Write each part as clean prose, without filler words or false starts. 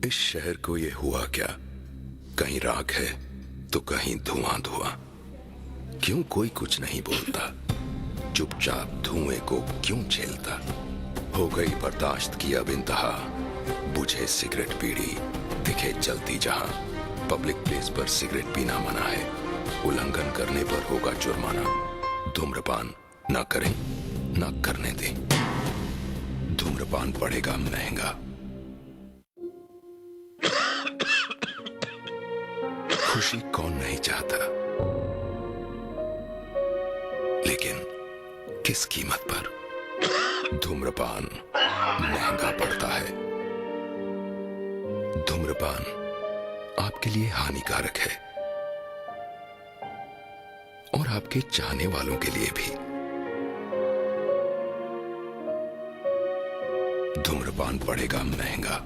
इस शहर को ये हुआ क्या? कहीं राख है तो कहीं धुआं धुआं। क्यों कोई कुछ नहीं बोलता? चुपचाप धुएं को क्यों झेलता? हो गई बर्दाश्त की अब इंतहा। बुझे सिगरेट बीड़ी दिखे जलती जहां। पब्लिक प्लेस पर सिगरेट पीना मना है। उल्लंघन करने पर होगा जुर्माना। धूम्रपान ना करें ना करने दें। धूम्रपान पड़ेगा महंगा। खुशी कौन नहीं चाहता, लेकिन किस कीमत पर? धूम्रपान महंगा पड़ता है। धूम्रपान आपके लिए हानिकारक है और आपके चाहने वालों के लिए भी। धूम्रपान पड़ेगा महंगा।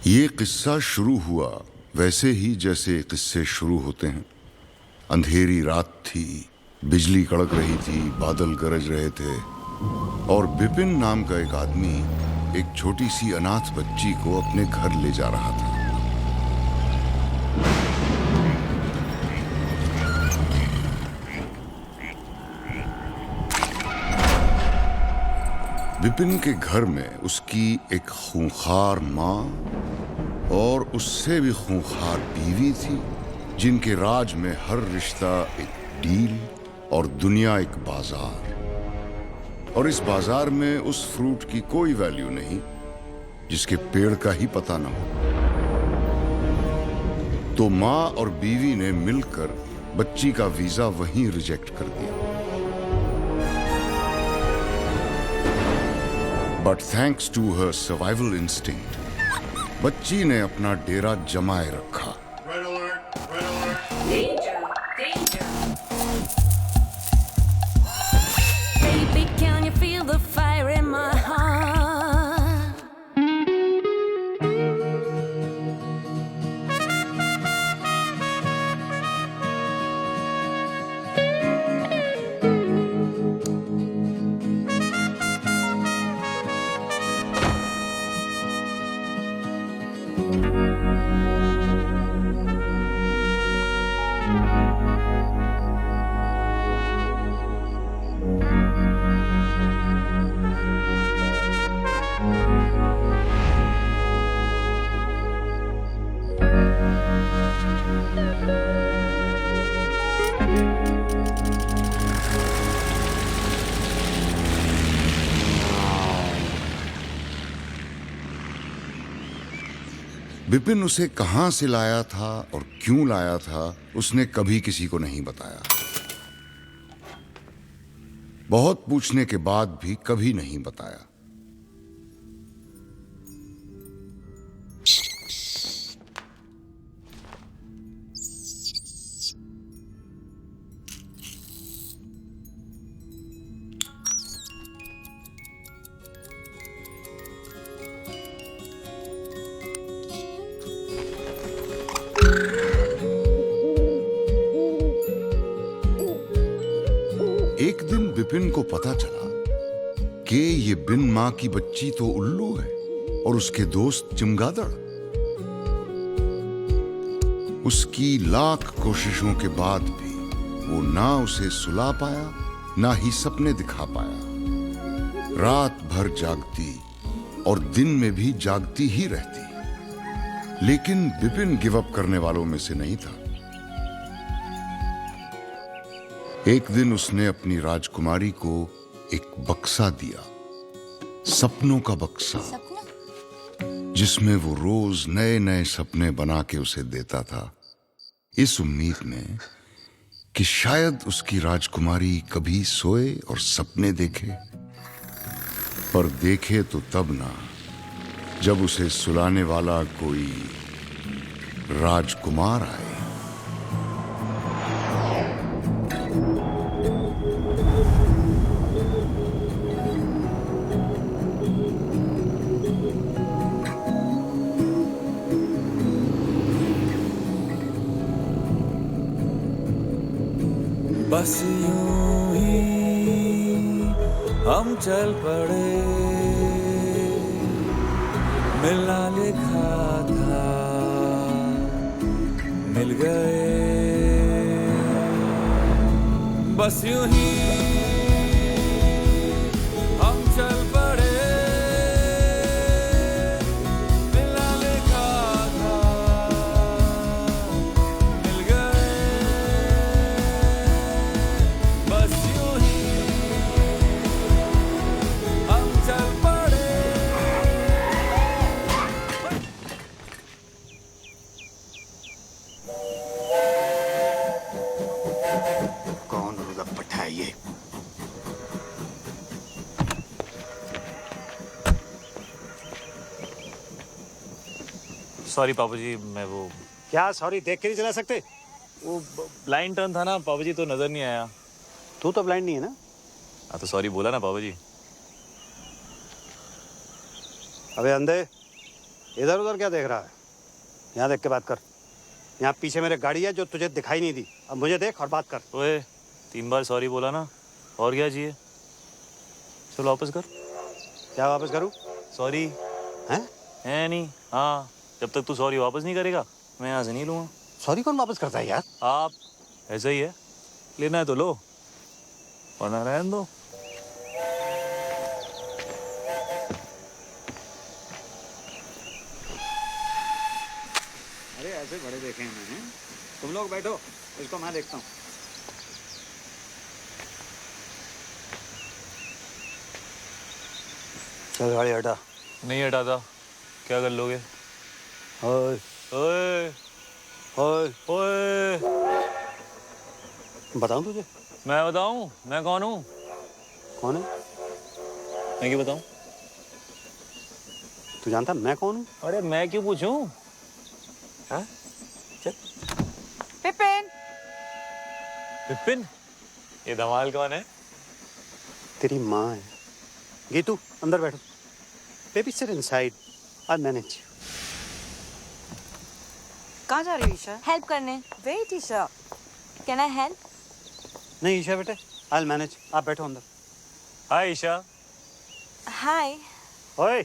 ये किस्सा शुरू हुआ वैसे ही जैसे किस्से शुरू होते हैं। अंधेरी रात थी, बिजली कड़क रही थी, बादल गरज रहे थे और बिपिन नाम का एक आदमी एक छोटी सी अनाथ बच्ची को अपने घर ले जा रहा था। बिपिन के घर में उसकी एक खूंखार माँ और उससे भी खूंखार बीवी थी, जिनके राज में हर रिश्ता एक डील और दुनिया एक बाजार। और इस बाजार में उस फ्रूट की कोई वैल्यू नहीं जिसके पेड़ का ही पता न हो। तो माँ और बीवी ने मिलकर बच्ची का वीजा वहीं रिजेक्ट कर दिया। But thanks to her survival instinct, बच्ची ने अपना डेरा जमाए रखा। Baby, can you feel the fire in my heart? Vipin उसे कहां से लाया था और क्यों लाया था उसने कभी किसी को नहीं बताया। बहुत पूछने के बाद भी कभी नहीं बताया। एक दिन विपिन को पता चला कि ये बिन मां की बच्ची तो उल्लू है और उसके दोस्त चमगादड़। उसकी लाख कोशिशों के बाद भी वो ना उसे सुला पाया ना ही सपने दिखा पाया। रात भर जागती और दिन में भी जागती ही रहती, लेकिन विपिन गिव अप करने वालों में से नहीं था। एक दिन उसने अपनी राजकुमारी को एक बक्सा दिया, सपनों का बक्सा, जिसमें वो रोज नए नए सपने बना के उसे देता था, इस उम्मीद में कि शायद उसकी राजकुमारी कभी सोए और सपने देखे। पर देखे तो तब ना, जब उसे सुलाने वाला कोई राजकुमार आए। बस यूं ही हम चल पड़े, मिलना लिखा था मिल गए। बस यूं ही हम चल पड़े, मिलना लिखा था मिल गए। बस यूं ही हम चल पड़े। कौन रुदप्पट है ये? सॉरी पापा जी, मैं वो क्या सॉरी देख के नहीं चला सकते? ब्लाइंड टर्न था ना पापा जी, तो नजर नहीं आया। तू तो ब्लाइंड नहीं है ना? हाँ तो सॉरी बोला ना पापा जी। अबे अंधे, इधर उधर क्या देख रहा है? यहाँ देख के बात कर। यहाँ पीछे मेरे गाड़ी है जो तुझे दिखाई नहीं दी। अब मुझे देख और बात कर। ओए 3 बार सॉरी बोला ना, और क्या चाहिए? चलो वापस कर। क्या वापस करूँ? सॉरी हैं? है नहीं। हाँ, जब तक तू सॉरी वापस नहीं करेगा मैं यहाँ से नहीं लूँगा। सॉरी कौन वापस करता है यार? आप ऐसा ही है, लेना है तो लो वरना रहने दो। अरे ऐसे बड़े देखे हैं मैंने। तुम लोग बैठो, इसको मैं देखता हूँ। चल गाड़ी हटा। नहीं हटाता। क्या कर लोगे? ओए ओए ओए, ओए, बताऊँ तुझे? मैं बताऊँ मैं कौन हूँ? कौन है? मैं क्यों बताऊँ? तू जानता मैं कौन हूँ? अरे मैं क्यों पूछूं? हाँ? चल। विपिन, विपिन, ये धमाल कौन है? तेरी माँ है। गीतू अंदर बैठो। Baby sit inside, I manage. कहाँ जा रही हो ईशा? हेल्प करने। Wait Isha. Can I help? नहीं ईशा बेटे, आई मैनेज। आप बैठो अंदर। हाय ईशा। हाय। ओए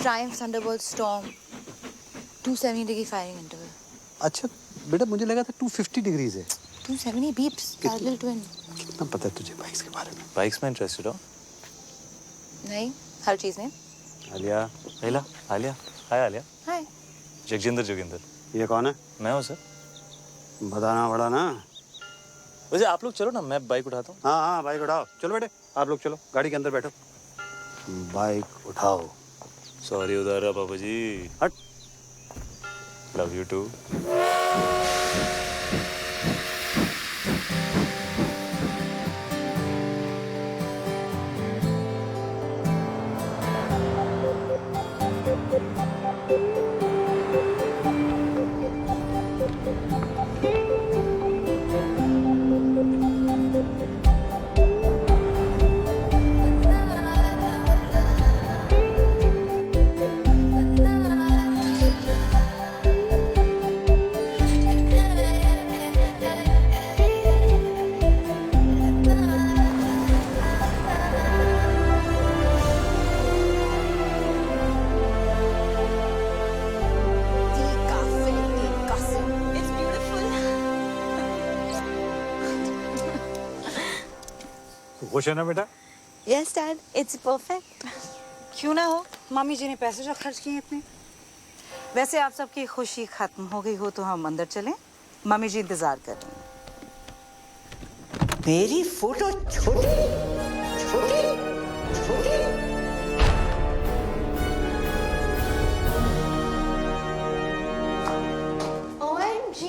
Triumph Thunderbolt Storm 270 degree firing interval. अच्छा बेटा, मुझे लगा था 250 डिग्रीज है। 270 beeps, parallel twin. कितना पता है तुझे बाइक्स के बारे में? बाइक्स में इंटरेस्टेड हो? नहीं, हर चीज में. आलिया, आलिया, आलिया, हाय आलिया. हाय. जगजिंदर जोगिंदर. ये कौन है? मैं हूँ सर. बताना पड़ा ना। वैसे आप लोग चलो ना, मैं बाइक उठाता हूँ. हाँ हाँ, बाइक उठाओ। चलो बेटे, आप लोग चलो, गाड़ी के अंदर बैठो। बाइक उठाओ। सॉरी उधारा पापा जी. हट। Love you too. खुश है ना बेटा? Yes, Dad. It's perfect. क्यों ना हो, मम्मी जी ने पैसे जो खर्च किए इतने. वैसे आप सबकी खुशी खत्म हो गई हो तो हम अंदर चलें. मम्मी जी इंतजार कर रही हैं. मेरी फोटो छोटी छोटी छोटी. OMG.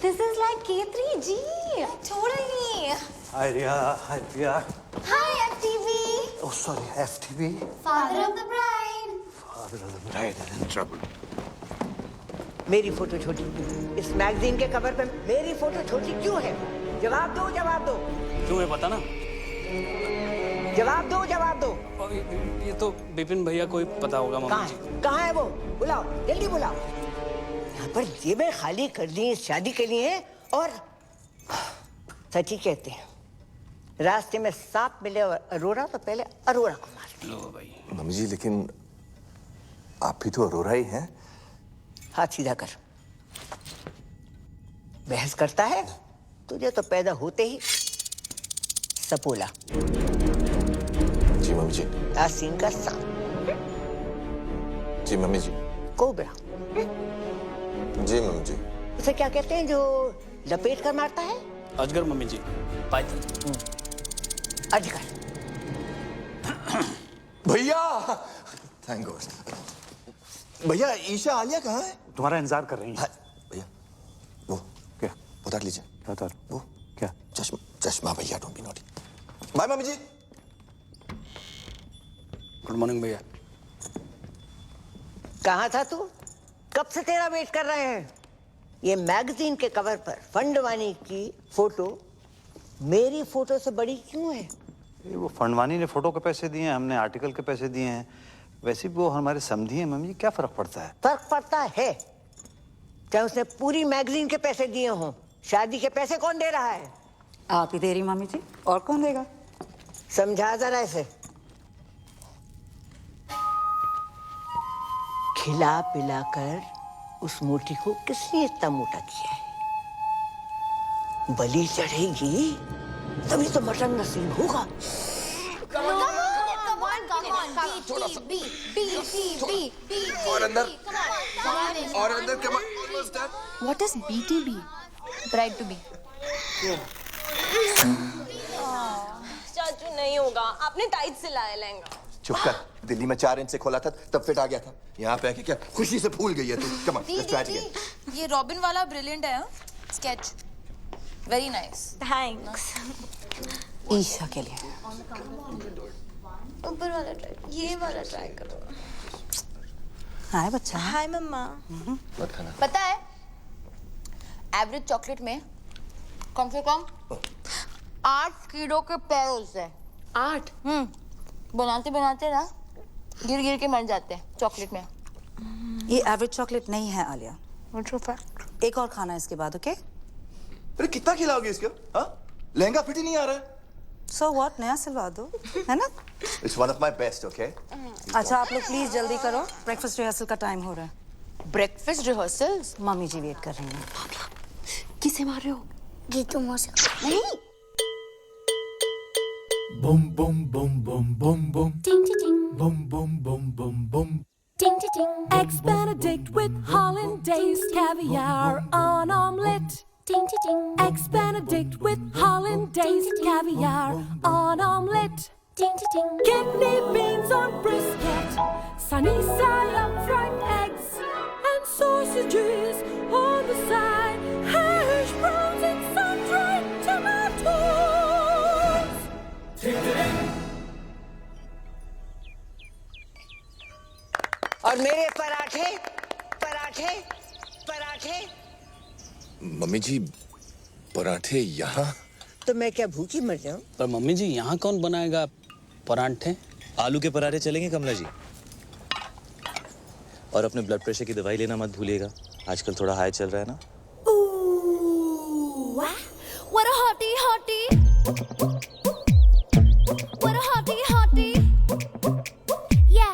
This is like K3G. Totally. Hi Riya, hi Priya. Hi, FTV. Oh sorry, FTV. Father of the bride. Father of the bride is in trouble. मेरी फोटो छोटी. इस मैगजीन के कवर पे मेरी फोटो छोटी क्यों है? जवाब दो, जवाब दो. क्यों है पता ना? जवाब दो, जवाब दो. और ये तो विपिन भैया को ही पता होगा मम्मी जी. कहाँ है वो? बुलाओ, जल्दी बुलाओ. यहाँ पर जेबें खाली कर दी शादी के लिए. और सच ही कहते हैं, रास्ते में सांप मिले और अरोरा तो पहले अरोरा को मार. लो भाई. मम्मी जी, लेकिन आप भी तो अरोरा ही हैं. हाथ सीधा कर. बहस करता है? तुझे तो पैदा होते ही सपोला. जी मम्मी जी. आसीन का सांप. जी मम्मी जी. कोबरा. जी मम्मी जी. उसे क्या कहते हैं जो लपेट कर मारता है? अजगर मम्मी जी. पाइथन. अजगर. भैया, थैंक गॉड. भैया, ईशा आलिया कहाँ है? तुम्हारा इंतजार कर रही है. भैया, वो क्या? उतार लीजिए. उतार. वो क्या? चश्मा. चश्मा भैया, डोंट बी नॉटी. बाय मम्मी जी. गुड मॉर्निंग भैया. कहाँ था तू? कब से तेरा वेट कर रहे हैं. ये मैगजीन के कवर पर फंडवानी की फोटो मेरी फोटो से बड़ी क्यों है? ये वो फंडवानी ने फोटो के पैसे दिए हैं, हमने आर्टिकल के पैसे दिए हैं. वैसे भी वो हमारे समधी हैं मम्मी, क्या फर्क पड़ता है? फर्क पड़ता है. चाहे उसने पूरी मैगजीन के पैसे दिए हों, शादी के पैसे कौन दे रहा है? आप ही दे रही मम्मी जी, और कौन देगा? समझा जरा इसे. खिला पिलाकर उस मोटी को किसने इतना मोटा किया है? बलि चढ़ेगी तभी तो मटन नसीब होगा. और अंदर. और अंदर क्या? What is BTB? Bride to be. चाचू नहीं होगा, आपने टाइट सिलाया लहंगा. चुप कर. दिल्ली में 4 इंच से खोला था तब फिट आ गया था. यहाँ पे आके क्या खुशी से फूल गई है तू. Come on, let's try again. ये रॉबिन वाला ब्रिलियंट है. Sketch very nice. Thanks. Isha के लिए. ऊपर वाला ट्राई, ये वाला ट्राई करो. हाय बच्चा. हाय मम्मा. मत खाना. पता है एवरेज चॉकलेट में कम से कम 8 कीड़ों के पैर होते हैं. 8. बनाते बनाते ना गिर गिर के मर जाते हैं चॉकलेट में. ये एवरेज चॉकलेट नहीं है आलिया. What's your fact? एक और खाना है इसके बाद, ओके? अरे कितना खिलाओगे इसको? हाँ? लहंगा फिट ही नहीं आ रहा है. सो व्हाट, नया सिलवा दो, है ना? It's one of my best, okay? अच्छा आप लोग प्लीज जल्दी करो, ब्रेकफास्ट रिहर्सल का टाइम हो रहा है। Breakfast rehearsals? मम्मी जी वेट कर रही हैं। किसे मार रहे हो? जीतू मौसी। नहीं। Boom boom boom boom boom boom. Ding ding ding. Boom boom boom boom boom. Ding ding ding. Eggs Benedict with hollandaise, caviar on omelette. Ding ding ding. Eggs Benedict with hollandaise, caviar on omelette. Ding ding ding. Kidney beans on brisket, sunny side up fried eggs, and sausages on the side. Hash browns and sun-dried tomatoes. Ding ding. और मेरे पराठे पराठे पराठे। Mummy जी पराठे यहाँ? तो मैं क्या भूखी मर जाऊं? पर मम्मी जी यहाँ कौन बनाएगा पराठे? आलू के पराठे चलेंगे कमला जी। और अपने ब्लड प्रेशर की दवाई लेना मत भूलिएगा, आजकल थोड़ा हाई चल रहा है ना। Ooh, what a hottie hottie. What a hottie hottie. Yeah.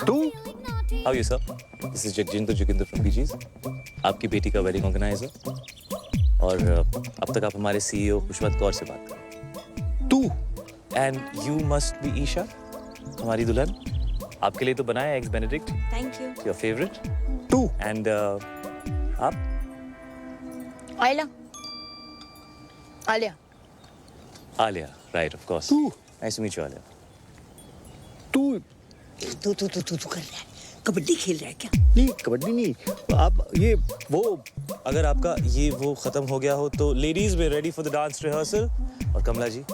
तू? How are you sir? This is Jagjinder Joginder from PGs. आपकी बेटी का वेडिंग ऑर्गेनाइजर और अब तक आप हमारे CEO पुष्पवंत कौर से बात कर। तू? And you must be Isha, हमारी दुल्हन। आपके लिए तो बनाया eggs Benedict. Thank you. Your favorite? तू? And आप? Alia. Alia. Alia, right of course. तू? Nice to meet you Alia. तू कर रहा है, कबड्डी खेल रहा है क्या? नहीं, कबड्डी नहीं। आप ये वो अगर आपका ये वो खत्म हो गया हो तो ladies way ready for the dance rehearsal. और कमला जी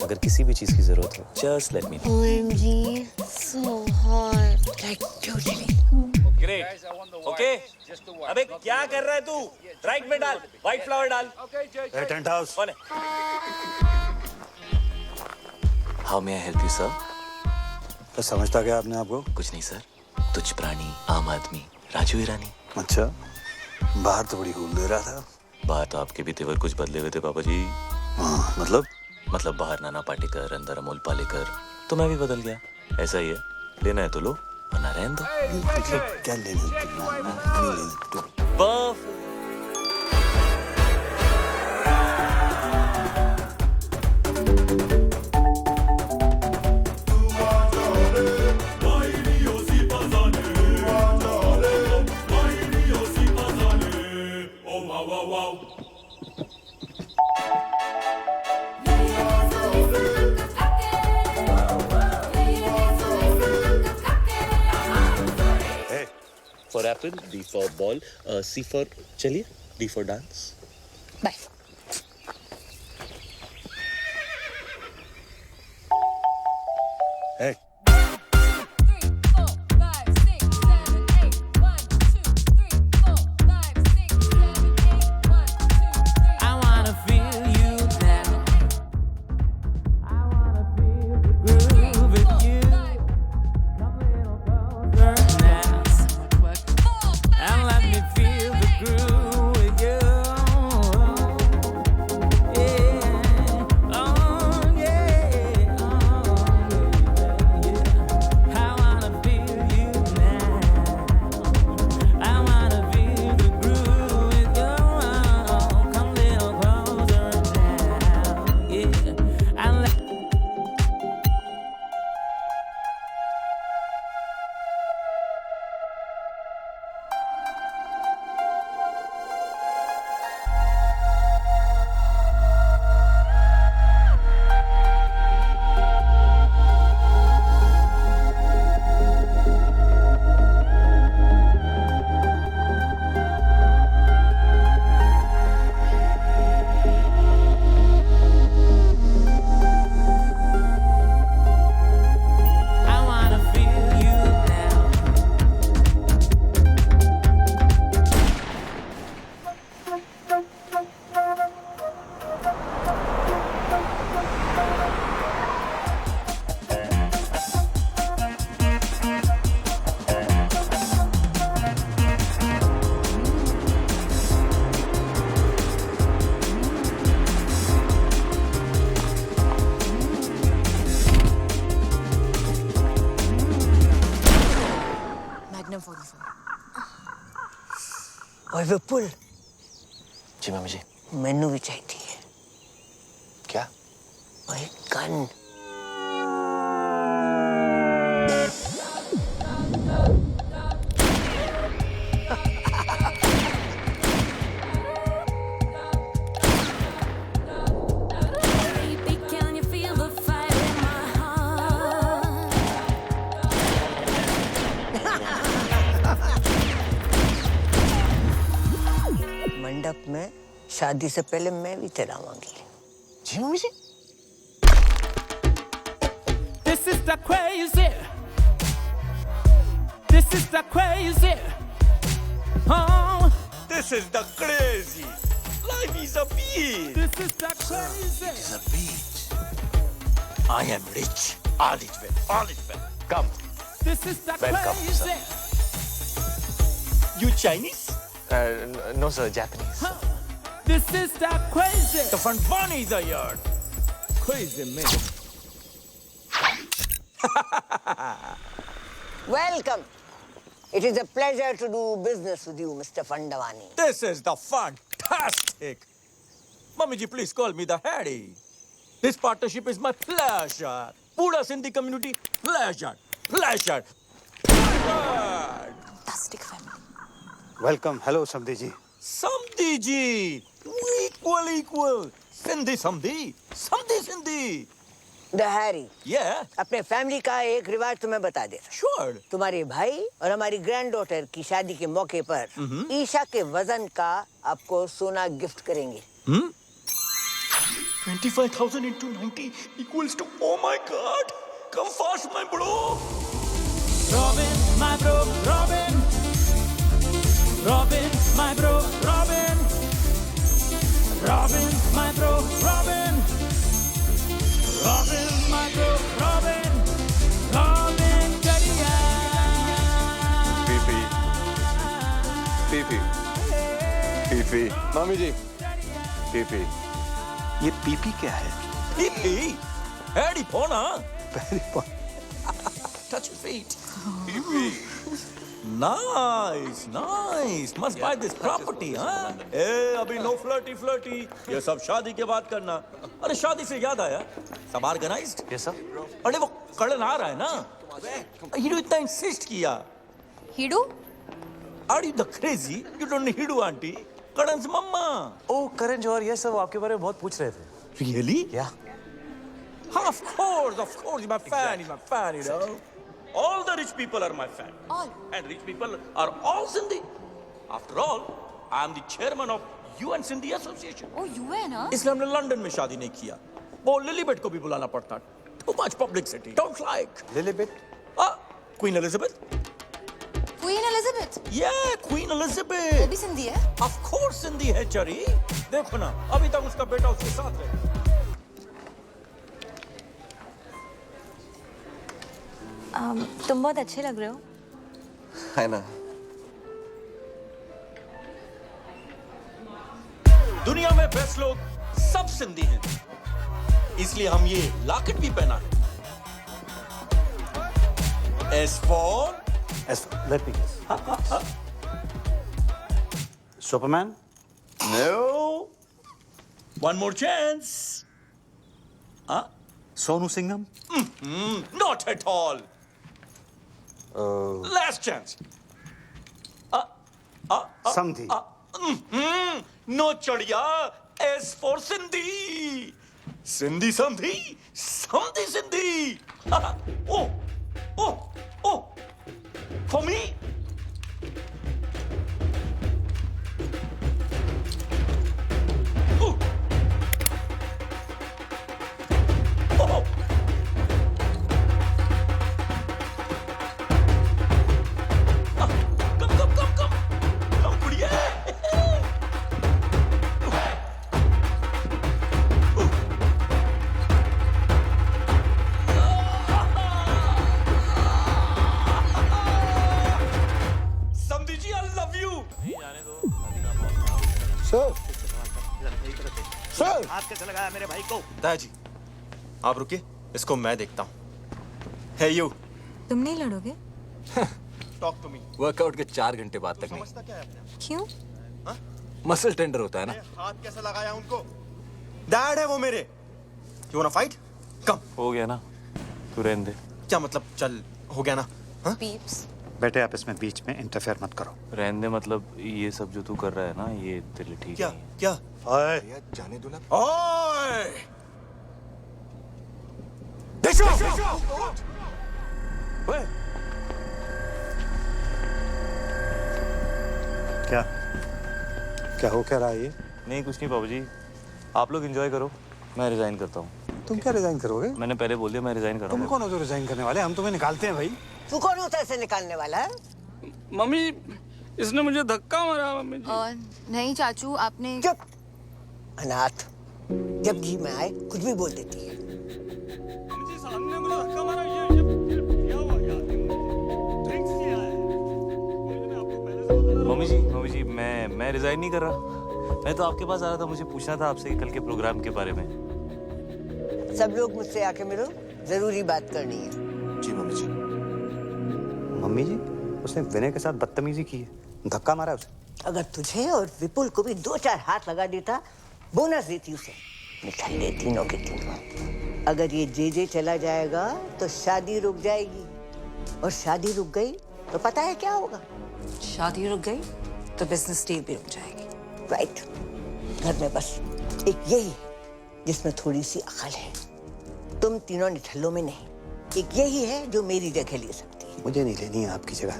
अगर किसी भी चीज की जरूरत हो just let me know. OMG, so hot. Like totally. Great. Okay अबे क्या कर रहा है तू? राइट में डाल, व्हाइट फ्लावर डाल। Tent house. कौन है? How may I help you sir? तो समझता क्या आपने आपको? कुछ नहीं सर, तुच्छ प्राणी, आम आदमी, राजू ईरानी। अच्छा, बाहर तो बड़ी हूल दे रहा था। बाहर तो आपके भी तेवर कुछ बदले हुए थे पापा जी। हाँ, मतलब बाहर नाना पाटेकर, अंदर अमोल पालेकर, तो मैं भी बदल गया। ऐसा ही है, लेना है तो लो वरना रहने दो। क्या लेने For apple, D for ball, C for चलिए, D for dance. Bye. Hey. Magnum 44। और विपुल जी मम्मी जी। मैनू भी चाहिए है क्या? और gun. Baby, can you feel the fire in my heart? मंडप में शादी से पहले मैं भी चलाऊंगी। जी मम्मी जी। This is the crazy. This is the crazy. Oh, This is the crazy. Life is a beach. this is the crazy. It is a beach. I am rich. All is well. All is well. Come. This is the Welcome, crazy. You Chinese? No sir, Japanese. This is the crazy. The front one is a yard. Crazy man. Welcome. It is a pleasure to do business with you, Mr. Fandavani. This is the fantastic. Mummy ji, please call me the Harry. This partnership is my pleasure. Pura Sindhi community, pleasure. Pleasure. Pleasure. Fantastic family. Welcome. Hello समधी जी। Samdhi ji. Equal. Sindhi Samdhi. Samdhi Sindhi. The Harry. Yeah, अपने family का एक रिवाज तुम्हें बता देता हूं। sure. तुम्हारे भाई और हमारी ग्रैंड डॉटर की शादी के मौके पर ईशा के वजन का आपको सोना गिफ्ट करेंगे। 25,000 into 90 equals to, oh my God. Come fast, my bro. Robin, my bro, Robin. Robin, my bro, Robin. Robin, my bro, Robin. Robin, my bro, Robin. Robin, Jadiya. PP मामी जी पीपी ये PP क्या है? Pee. Harry Pona. Touch your feet. Nice. Must buy this property, huh? ए, अभी no flirty. ये सब शादी के बाद करना। अरे शादी से याद आया, सब organized? Yes sir. अरे वो कड़न आ रहा है ना? हीडू इतना insist किया। हिडू? Are you the crazy? You don't need Hidu auntie. Karan's mama. Oh Karan Johar, yes sir, वो आपके बारे में बहुत पूछ रहे थे। Really? Yeah. Of course, he's my fan, he's my fan, you know. All the rich people are my fan. All. And rich people are all Sindhi. After all, I am the chairman of UN Sindhi Association. Oh, UN, huh? इसलिए हमने London में शादी नहीं किया। वो लिलीबेट को भी बुलाना पड़ता। Too much publicity. Don't like. लिलीबेट? Queen Elizabeth. Queen Elizabeth. Yeah, Queen वो Elizabeth. भी सिंधी है? Of course Sindhi है चरी। देखो ना, अभी तक उसका बेटा उसके साथ है। तुम बहुत अच्छे लग रहे हो। है ना। दुनिया में बेस्ट लोग सब सिंधी हैं, इसलिए हम ये लॉकेट भी पहना है। S for let me guess. Superman? no. One more chance. Sonu Singham? Not at all. Last chance. समधी? No चढ़िया. S for Sindhi. Sindhi Samdhi. Samdhi Sindhi. Oh. For me? Oh. Come, कुड़िया. Samdhi ji, I love you. Sir हाथ कैसे लगाया मेरे भाई को? दादाजी, आप रुकिए, इसको मैं देखता हूँ। Hey you. तुम नहीं लड़ोगे? talk to me. वर्कआउट के 4 घंटे बाद तक नहीं। समझता क्या है अपने? क्यों? मसल टेंडर होता है ना। हाथ कैसे लगाया उनको? डैड है वो मेरे। You wanna fight? Come. हो गया ना, तू रहने दे। क्या मतलब चल हो गया ना? हाँ? पीप्स बेटे आप इसमें बीच में इंटरफेयर मत करो। रहने दे, मतलब ये सब जो तू कर रहा है ना, ये तेरे लिए ठीक क्या नहीं। क्या? ओए जाने दो ना। ओए! क्या क्या हो क्या रहा है ये? नहीं कुछ नहीं बाबूजी, आप लोग एंजॉय करो, मैं रिजाइन करता हूँ। तुम क्या रिजाइन करोगे? मैंने पहले बोल दिया मैं रिजाइन कर रहा तुम हूँ। कौन हो जो रिजाइन करने वाले? हम तुम्हें निकालते हैं भाई। तू कौन होता है इसे निकालने वाला है? मम्मी इसने मुझे धक्का मारा मम्मी जी। नहीं चाचू, आपने चुप अनाथ, जब जी में आए कुछ भी बोल देती है। मम्मी जी सामने मुझे धक्का मारा, ये क्या हुआ यार? ड्रिंक्स किया है। मैंने आपको पहले से बता मम्मी जी मैं रिजाइन नहीं कर रहा। मैं तो आपके पास आ रहा था, मुझे पूछना था आपसे कल के प्रोग्राम के बारे में। सब लोग मुझसे आके मिलो, जरूरी बात करनी है। जी मम्मी जी। मम्मी जी उसने विनय के साथ बदतमीजी की है, धक्का मारा उसे। अगर तुझे और विपुल को भी 2-4 हाथ लगा देता, बोनस देती उसे, निठल्ले तीनों के तीनों। अगर ये जे चला जाएगा तो शादी रुक जाएगी, और शादी रुक गई तो पता है क्या होगा? शादी रुक गई तो बिजनेस डील भी रुक जाएगी। राइट, घर में बस एक यही है जिसमें थोड़ी सी अकल है। तुम तीनों निठल्लों में नहीं, एक यही है जो मेरी जगह ले सकती है। मुझे नहीं लेनी है आपकी जगह।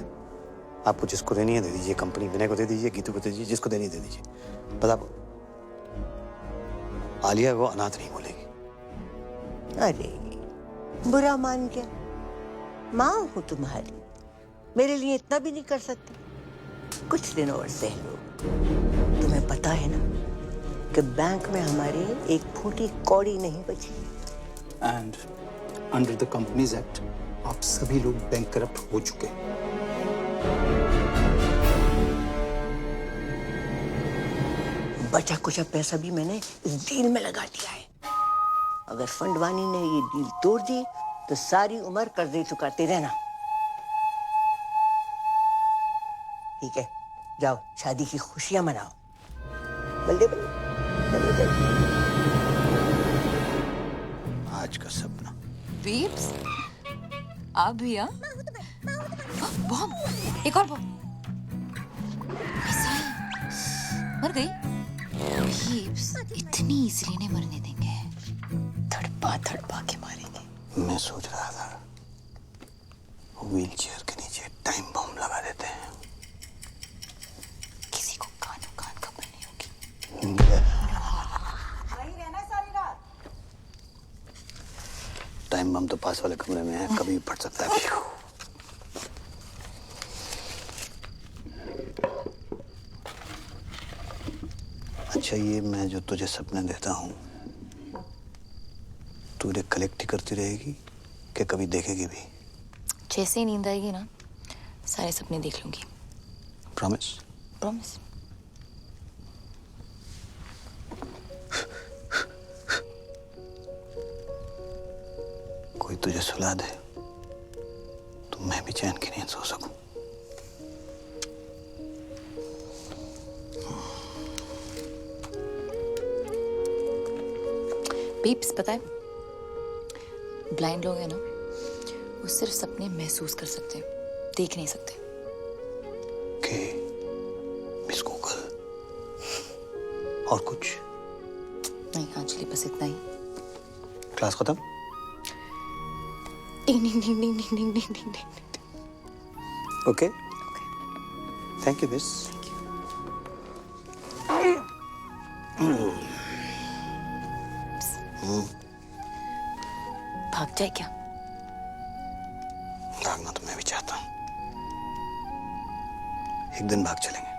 आपको जिसको देनी है दे दीजिए, कंपनी विनय को दे दीजिए, गीतू को दे दीजिए, जिसको देनी है दे दीजिए। बता आलिया को अनाथ नहीं बोलेगी। अरे बुरा मान गया, माँ हूँ तुम्हारी, मेरे लिए इतना भी नहीं कर सकती? कुछ दिन और सह लो। तुम्हें पता है ना कि बैंक में हमारे एक फूटी कौड़ी नहीं बची। And under the companies act आप सभी लोग बैंक करप्ट हो चुके हैं। बचा कुछ पैसा भी मैंने इस डील में लगा दिया है। अगर फंडवानी ने ये डील तोड़ दी तो सारी उम्र कर्जे चुकाते रहना। ठीक है, जाओ शादी की खुशियां मनाओ। बल्ले बल्ले। आज का सपना। पीप्स आप भी? बॉम्ब, एक और बॉम्ब। मर गई? पीप्स इतनी इजीली नहीं मरने देंगे, थड़पा के मारेंगे। मैं सोच रहा था व्हील चेयर के नीचे टाइम बम लगा देते हैं। किसी को कान खबर नहीं होगी। वहीं रहना सारी रात। टाइम बम तो पास वाले कमरे में है, कभी भी फट सकता है। अच्छा ये मैं जो तुझे सपने देता हूँ, तू उन्हें कलेक्ट ही करती रहेगी कि कभी देखेगी भी? जैसे ही नींद आएगी ना, सारे सपने देख लूंगी। प्रॉमिस? प्रॉमिस। कोई तुझे सुला दे तो मैं भी चैन की नींद सो सकूं। पीप्स पता है, ब्लाइंड लोग हैं ना, वो सिर्फ सपने महसूस कर सकते हैं, देख नहीं सकते। के मिस गूगल और कुछ नहीं एक्चुअली बस इतना ही। क्लास खत्म? डिंग डिंग डिंग डिंग डिंग डिंग डिंग डिंग। Okay thank you miss. भाग जाए क्या? भागना तो मैं भी चाहता हूँ, एक दिन भाग चलेंगे।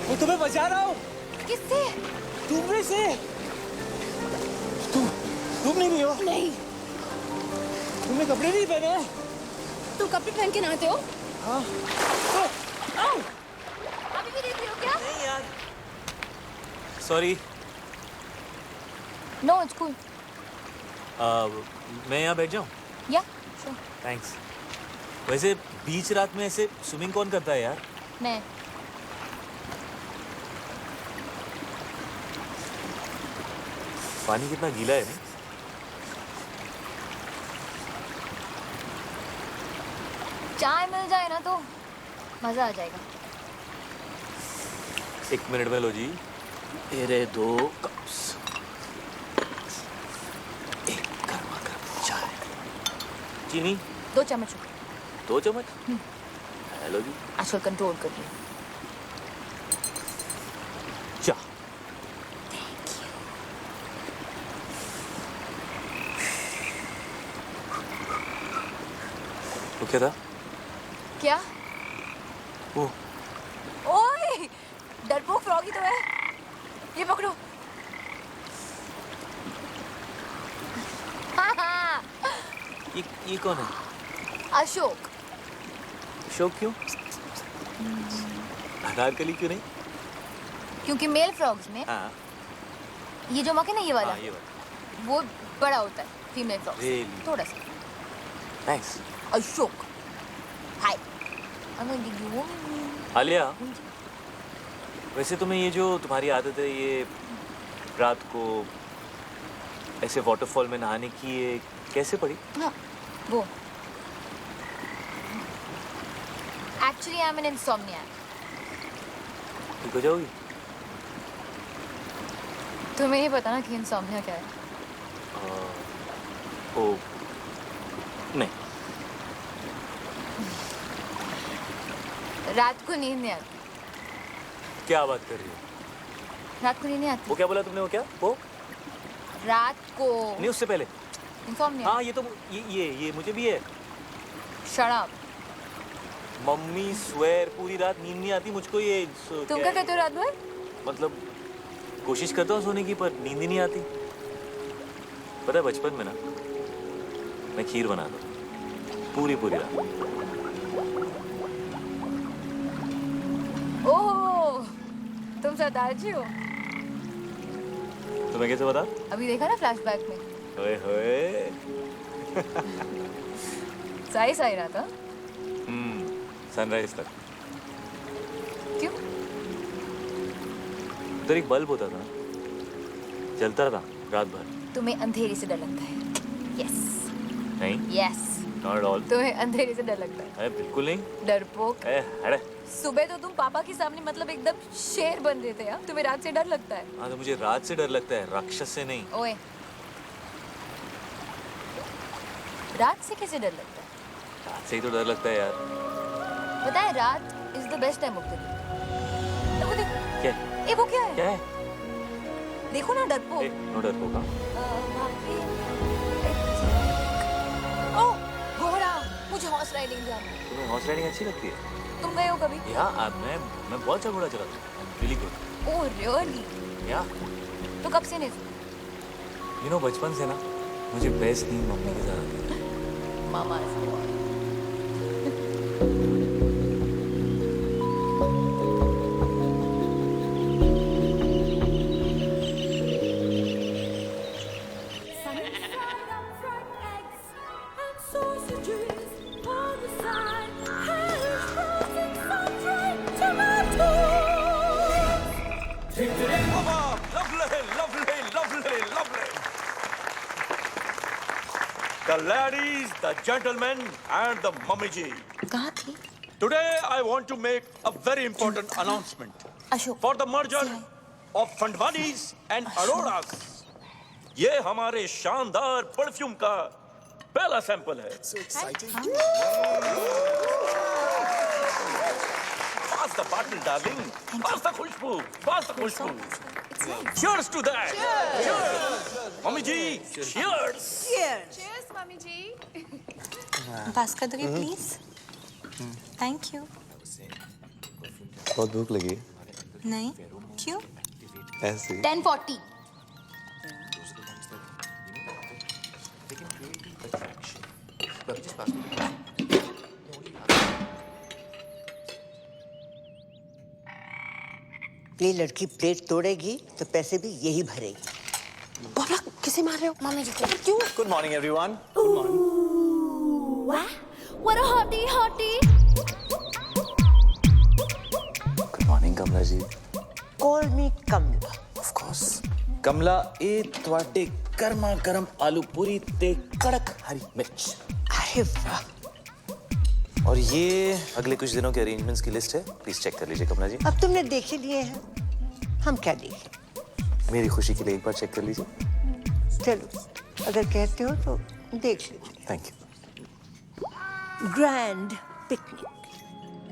मैं तुम्हें बचा रहा हूँ। किससे? तुमने से। तुम नहीं हो? नहीं। तुमने कपड़े नहीं पहने? तुम कपड़े पहन के नहाते हो? हाँ। अभी भी देख रही हो क्या? नहीं यार। सॉरी। No it's cool. मैं यहाँ बैठ जाऊँ? या श्योर। थैंक्स। वैसे बीच रात में ऐसे स्विमिंग कौन करता है यार? मैं। पानी कितना गीला है ना? चाय मिल जाए ना तो मजा आ जाएगा। 1 मिनट में लो जी। मेरे 2 कप्स। एक गर्मा गर्म चाय। चीनी? 2 चम्मच। 2 चम्मच? हेलो जी। आजकल कंट्रोल कर रही हूँ। चाय। वो क्या था? क्या? वो ओए डरपोक फ्रॉगी तो है। ये पकड़ो। ये कौन है? अशोक। अशोक क्यों? अनारकली क्यों नहीं? क्योंकि मेल फ्रॉग्स में हाँ। ये जो मक है ना ये वाला, हाँ, ये वाला वो बड़ा होता है फीमेल फ्रॉग Really? थोड़ा सा। थैंक्स। अशोक हाय। आलिया, वैसे तुम्हें ये जो तुम्हारी आदत है ये रात को ऐसे वाटरफॉल में नहाने की, ये कैसे पड़ी? हाँ वो एक्चुअली आई एम एन इंसोम्नियाक। ठीक हो जाओगी? तुम्हें ये पता ना कि इंसोम्निया क्या है? ओ नहीं। रात को नींद नहीं आती। क्या बात कर रही हो? रात को नींद नहीं आती। वो क्या बोला तुमने? वो क्या? वो रात को नहीं, उससे पहले। इंसोम्निया। हाँ ये तो ये मुझे भी है। Shut up. मम्मी स्वेर पूरी रात नींद नहीं आती मुझको। ये तुम क्या कहते हो रात भर? मतलब कोशिश करता हूँ सोने की पर नींद ही नहीं आती। पता है बचपन में ना मैं खीर बनाता पूरी रात। ओह तुम सरदार जी हो। तुम्हें कैसे पता? अभी देखा ना फ्लैशबैक में। ओए होए। सही रहा था। सनराइज तक। क्यों? उधर एक बल्ब होता था, जलता था रात भर। तुम्हें अंधेरे से डर लगता है? यस। नहीं। यस। Not at all. तुम्हें अंधेरे से डर लगता है? अरे बिल्कुल नहीं। डरपोक। अरे सुबह तो तुम पापा के सामने मतलब एकदम शेर बन रहे थे। तुम्हें रात से डर लगता है? हाँ तो मुझे रात से डर लगता है, राक्षस से नहीं। ओए रात से कैसे डर लगता है? रात से ही तो डर लगता है यार। पता है रात is the best time of the day. वो देख। क्या? ए वो क्या है? क्या है? देखो ना डरपोक। नो डरपोक। ओह घोड़ा। मुझे हॉर्स राइडिंग जानना है। तुम्हें हॉर्स राइडिंग अच्छी लगती है? तुम गए हो कभी? या मैं बहुत अच्छा घोड़ा चलाता हूँ। Really good. Oh really? या तो कब से नहीं? यू नो बचपन से ना मुझे बेस्ट नींद मम्मी के साथ आती है। मामा The ladies, the gentlemen, and the mummy ji. कहाँ थी? Today I want to make a very important announcement Ashok. for the merger of Fandwanis and Auroras. ये हमारे शानदार परफ्यूम का पहला सैंपल है। So exciting. Pass the bottle, darling. Pass the Khushboo. Pass the Khushboo. Cheers to that. Cheers. Mummy जी, cheers. Cheers, mummy जी। Pass कर दोगे प्लीज? Thank you. बहुत भूख लगी। नहीं, क्यों? ऐसे 10:40. ये लड़की प्लेट तोड़ेगी तो पैसे भी यही भरेगी। बोला किसे मार रहे हो? मम्मी जी को। क्यों? Good morning everyone. What a hottie, hottie. Good morning Kamala ji. Call me Kamala. Of course. Kamala ए ਤੁਹਾਡੇ गर्मा गर्म आलू पूरी ते कड़क हरी मिर्च। अरे वाह। और ये अगले कुछ दिनों के अरेंजमेंट्स की लिस्ट है, प्लीज चेक कर लीजिए कमला जी। अब तुमने देख ही लिए हैं, हम क्या देखें? मेरी खुशी के लिए एक बार चेक कर लीजिए। चलो, अगर कहते हो तो देख लीजिए। Thank you. Grand picnic,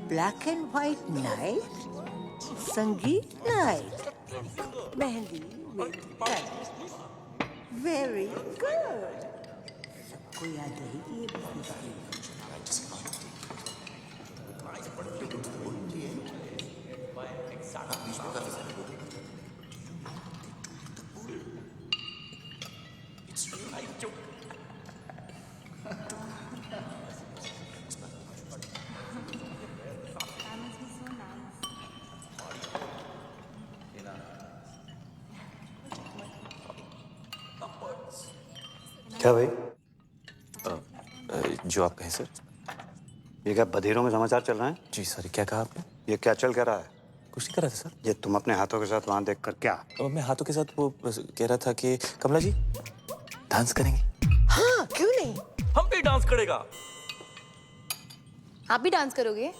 black and white night, संगीत नाइट, मेहंदी वेरी गुड। सबको याद रहेगी ये business। क्या भाई? जो आप कहें सर। ये क्या बधेरों में समाचार चल रहे हैं? जी सर, क्या कहा आपने? ये क्या चल क्या रहा है? कुछ नहीं कर रहा था सर। ये तुम अपने हाथों के साथ वहां देख कर क्या? मैं हाथों के साथ वो कह रहा था कि कमला जी डांस करेंगे। हाँ, क्यों नहीं? हम भी डांस करेगा। आप भी डांस करोगे?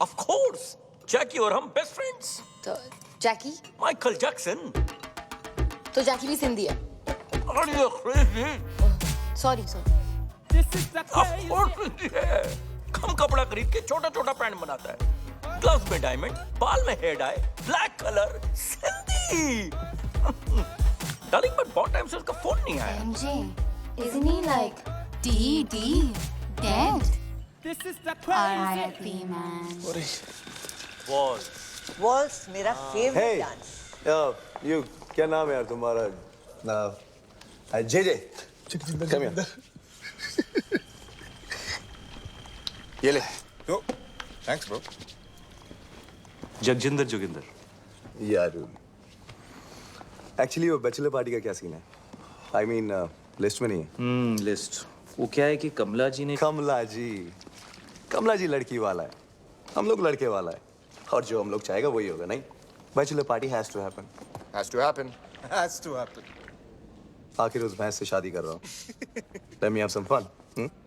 Of course. जैकी और हम बेस्ट फ्रेंड्स। तो जैकी? Michael Jackson. तो जैकी भी सिंधी है। Are you crazy? Sorry sorry. Of course Sindhi है। कम कपड़ा खरीद के छोटा छोटा पैंट बनाता है। ग्लव्स में डायमंड, बाल में hair dye, black colour, Sindhi. Darling but बहुत टाइम से उसका फोन नहीं आया। MJ, isn't he like dead? This is the crazy. R.I.P. man. Walls मेरा फेवरेट डांस। यू क्या नाम है यार तुम्हारा? J come here. ये ले। Thanks bro. जगजिंदर जोगिंदर। यार एक्चुअली वो बैचलर पार्टी का क्या सीन है? आई मीन लिस्ट में नहीं है। लिस्ट वो क्या है कि कमला जी ने कमला जी लड़की वाला है, हम लोग लड़के वाला है, और जो हम लोग चाहेगा वही होगा। नहीं, bachelor party has to happen. Has to happen. आखिर उस भैंस से शादी कर रहा हूँ। Let me have some fun.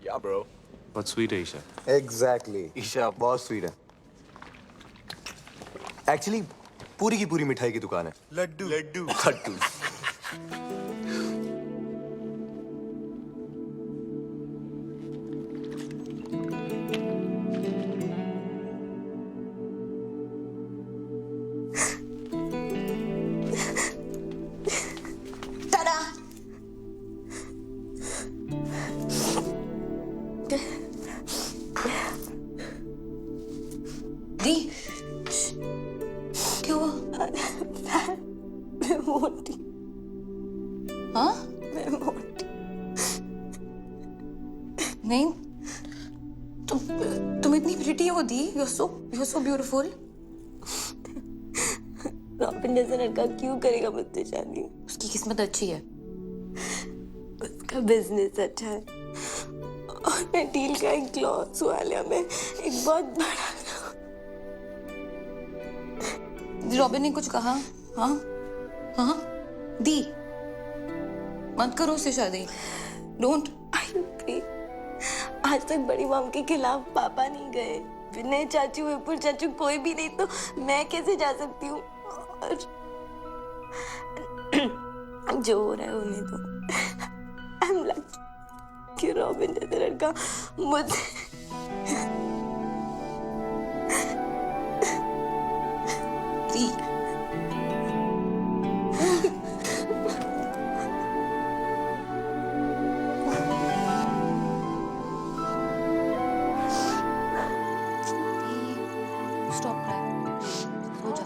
Yeah bro. बहुत स्वीट है ईशा। एग्जैक्टली, ईशा बहुत स्वीट है। एक्चुअली पूरी की पूरी मिठाई की दुकान है। लड्डू। दी, क्या हुआ? मैं मोटी। हाँ? मैं मोटी। नहीं, तुम इतनी प्रिटी हो दी। You're so beautiful. रॉबिन जैसा लड़का क्यों करेगा मुझसे शादी? उसकी किस्मत अच्छी है। उसका बिजनेस अच्छा है और मैं डील का एक क्लॉथ्स वाले में एक बहुत बड़ा। रॉबिन ने कुछ कहा? हाँ हाँ दी, मत करो उससे शादी। डोंट। आज तक बड़ी मॉम के खिलाफ पापा नहीं गए, विनय चाचू, विपुल चाचू, कोई भी नहीं, तो मैं कैसे जा सकती हूँ? और जो हो रहा है होने दो। आई एम लकी कि रॉबिन जैसा लड़का मुझे दी। Stop crying. सो जा।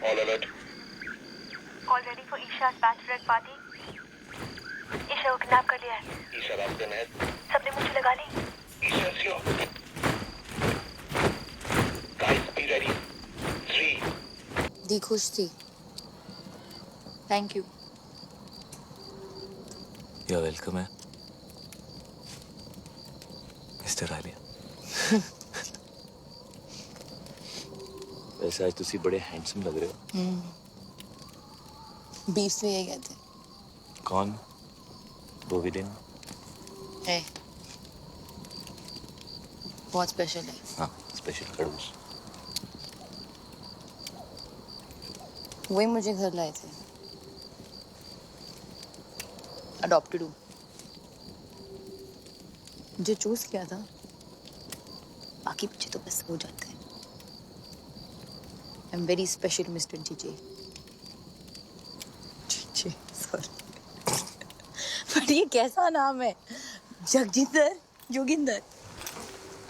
All alert. All ready for Isha's bachelorette party? Isha को किडनैप कर लिया है। ईशा रास्ते में है। सबने मुझे लगा ली। ईशा सियो। Guys, be ready. 3. दी खुश थी। Thank you. You're welcome है मिस्टर आलिया। वैसे आज तुसी बड़े हैंडसम लग रहे हो। बीफ से यही कहते हैं। कौन? बोविडिन है बहुत स्पेशल है। हाँ स्पेशल खड़ूस। वही मुझे घर लाए थे। अडॉप्टेड हूँ। मुझे चूज किया था, बाकी पीछे तो बस हो जाते हैं। I am very special mister GJ. GJ sorry. But ये कैसा नाम है? जगजिंदर जोगिंदर।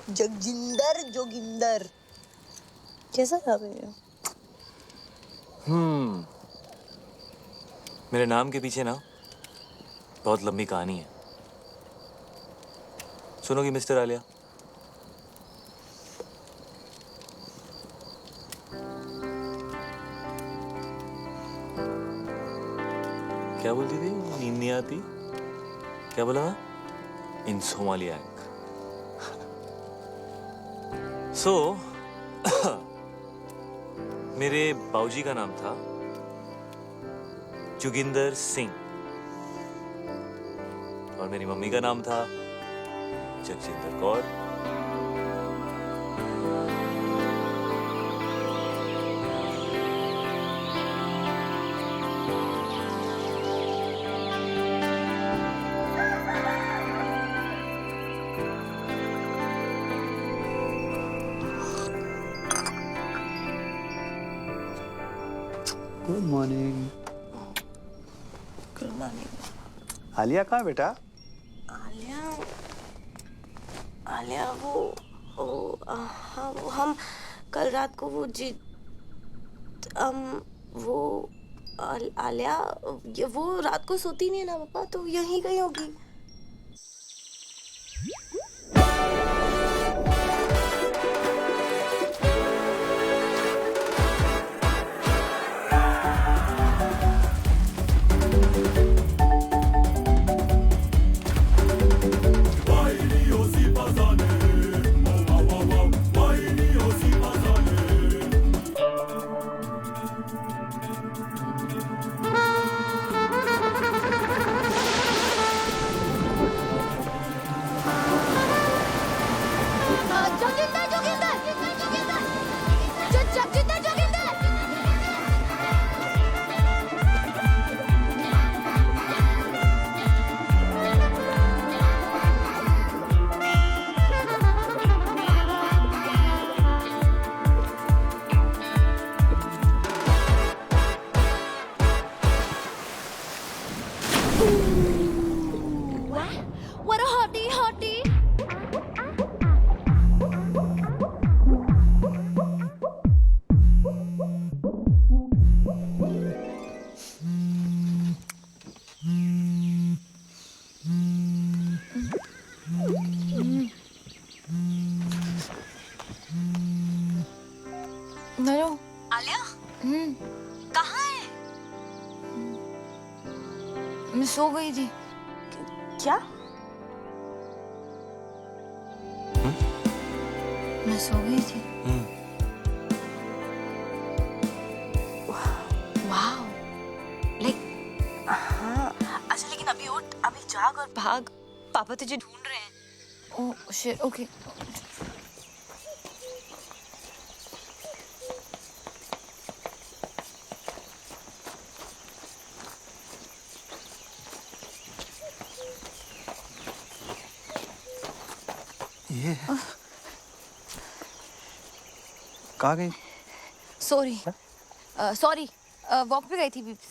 जगजिंदर जोगिंदर कैसा नाम है ये? मेरे नाम के पीछे ना बहुत लंबी कहानी है। सुनोगी मिस्टर आलिया? क्या बोलती थी? नींद नहीं आती? क्या बोला? इंसोमालियाक। सो मेरे बाऊजी का नाम था जोगिंदर सिंह और मेरी मम्मी का नाम था Jagjinder Kaur. Good morning. Good morning. Alia कहाँ है बेटा? आलिया हाँ वो हम कल रात को आलिया वो रात को सोती नहीं है ना पापा, तो यहीं गई होगी। What a hottie, hottie. Hello Alia कहाँ है? मैं सो गई थी। क्या? मैं सो गई थी। वाह लाइक हाँ अच्छा, लेकिन अभी उठ, अभी जाग और भाग, पापा तुझे ढूंढ रहे हैं। Oh shit, okay. ये कहाँ गई? सॉरी सॉरी, वॉक पे गई थी बीप्स।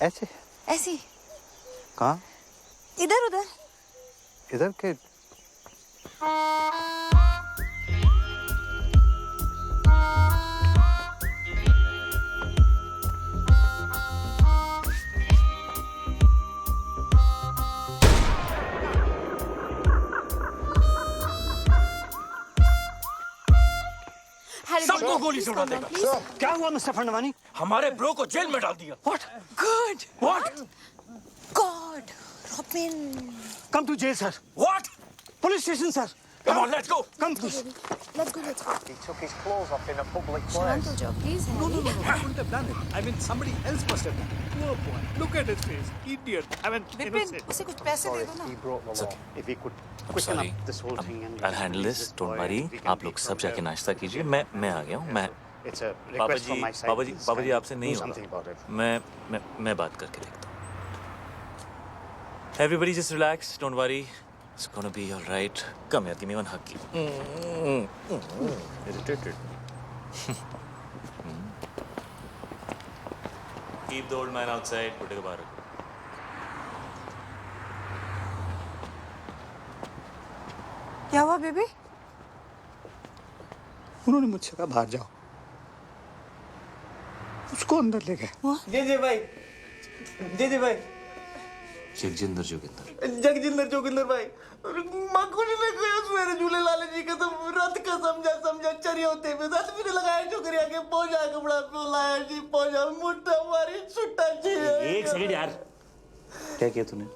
ऐसे? ऐसी कहाँ? इधर उधर। इधर के? गोली से उड़ा देगा। क्या हुआ मिस्टर फंडवानी? हमारे ब्रो को जेल में डाल दिया। What? Good. What? God. Robin. Come to jail, sir. What? Police station, sir. Come on, let's go. Come, please. Let's go, let's go. He took his clothes off in a public place. Sharanto Joe, please, No, Harry. he couldn't have done it. I mean, somebody else must have done it. Poor boy. Look at his face. Idiot. I mean, Vipin, innocent. उसे कुछ पैसे दे दो ना। He broke the law. If he could I'm quicken sorry. up this whole thing and I'll handle this. Don't worry. आप लोग सब जाके नाश्ता कीजिए। मैं आ गया हूँ। मैं It's a पापा request ji from my side. पापा जी Please, पापा जी kindly आपसे do नहीं something about it. होगा। मैं बात करके देखता हूँ। Everybody just relax. Don't worry. It's gonna be all right. Come here. Give me one hug. Irritated. Keep the old man outside. Put it back. क्या हुआ बेबी? उन्होंने मुझसे कहा बाहर जाओ, उसको अंदर ले गए। जी भाई, जी भाई, जगजिंदर जोगिंदर जगजिंदर जोगिंदर भाई, माँ कुछ नहीं कहा सवेरे झूले लाले जी का तो रात का समझा चरी होते पे रात भी लगाया छोकरिया के पहुंचा कपड़ा पे लाया जी पहुंचा मुट्ठा मारी छुट्टा जी। एक सेकंड यार, क्या किया तूने?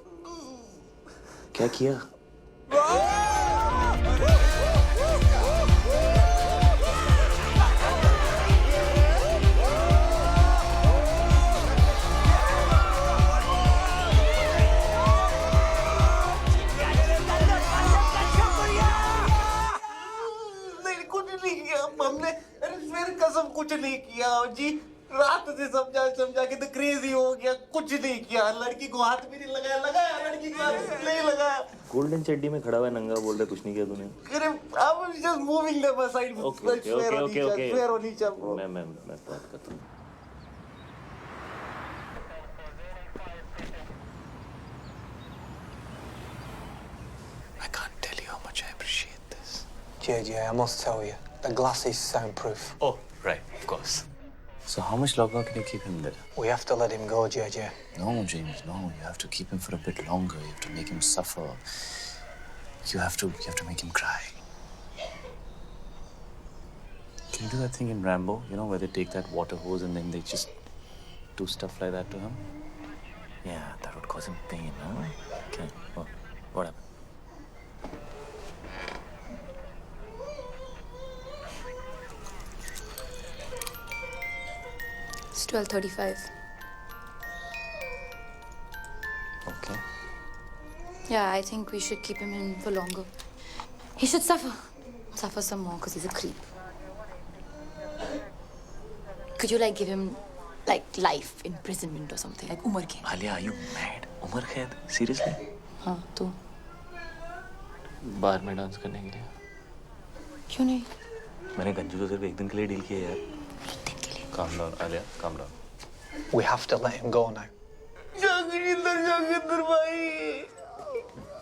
क्या किया? हमने फिर कसम कुछ नहीं किया जी, रात से समझा के तो क्रेजी हो गया, कुछ नहीं किया, लड़की को हाथ भी नहीं लगाया लड़की को हाथ नहीं लगाया। गोल्डन चड्डी में खड़ा हुआ नंगा बोल रहा कुछ नहीं किया तूने? अरे अब just moving them aside. Okay fair होनी चाहिए। मैं बात करता हूँ। I can't tell you how much I appreciate this. JJ, I must tell you, the glass is soundproof. Oh, right, of course. So how much longer can you keep him there? We have to let him go, JJ. No, James, no. You have to keep him for a bit longer. You have to make him suffer. You have to make him cry. Can you do that thing in Rambo? You know, where they take that water hose and then they just do stuff like that to him? Yeah, that would cause him pain, huh? Okay, well, what happened? It's 12:35. Okay. Yeah, I think we should keep him in for longer. He should suffer some more because he's a creep. Could you give him life imprisonment or something, like Umar Khaid? Alia, are you mad? Umar Khaid? Seriously? हाँ तो बार में dance करने के लिए? क्यों नहीं? मैंने गंजू को सिर्फ एक दिन के लिए डील किया यार। Calm down, Alia. Calm down. We have to let him go now. जगजिंदर भाई,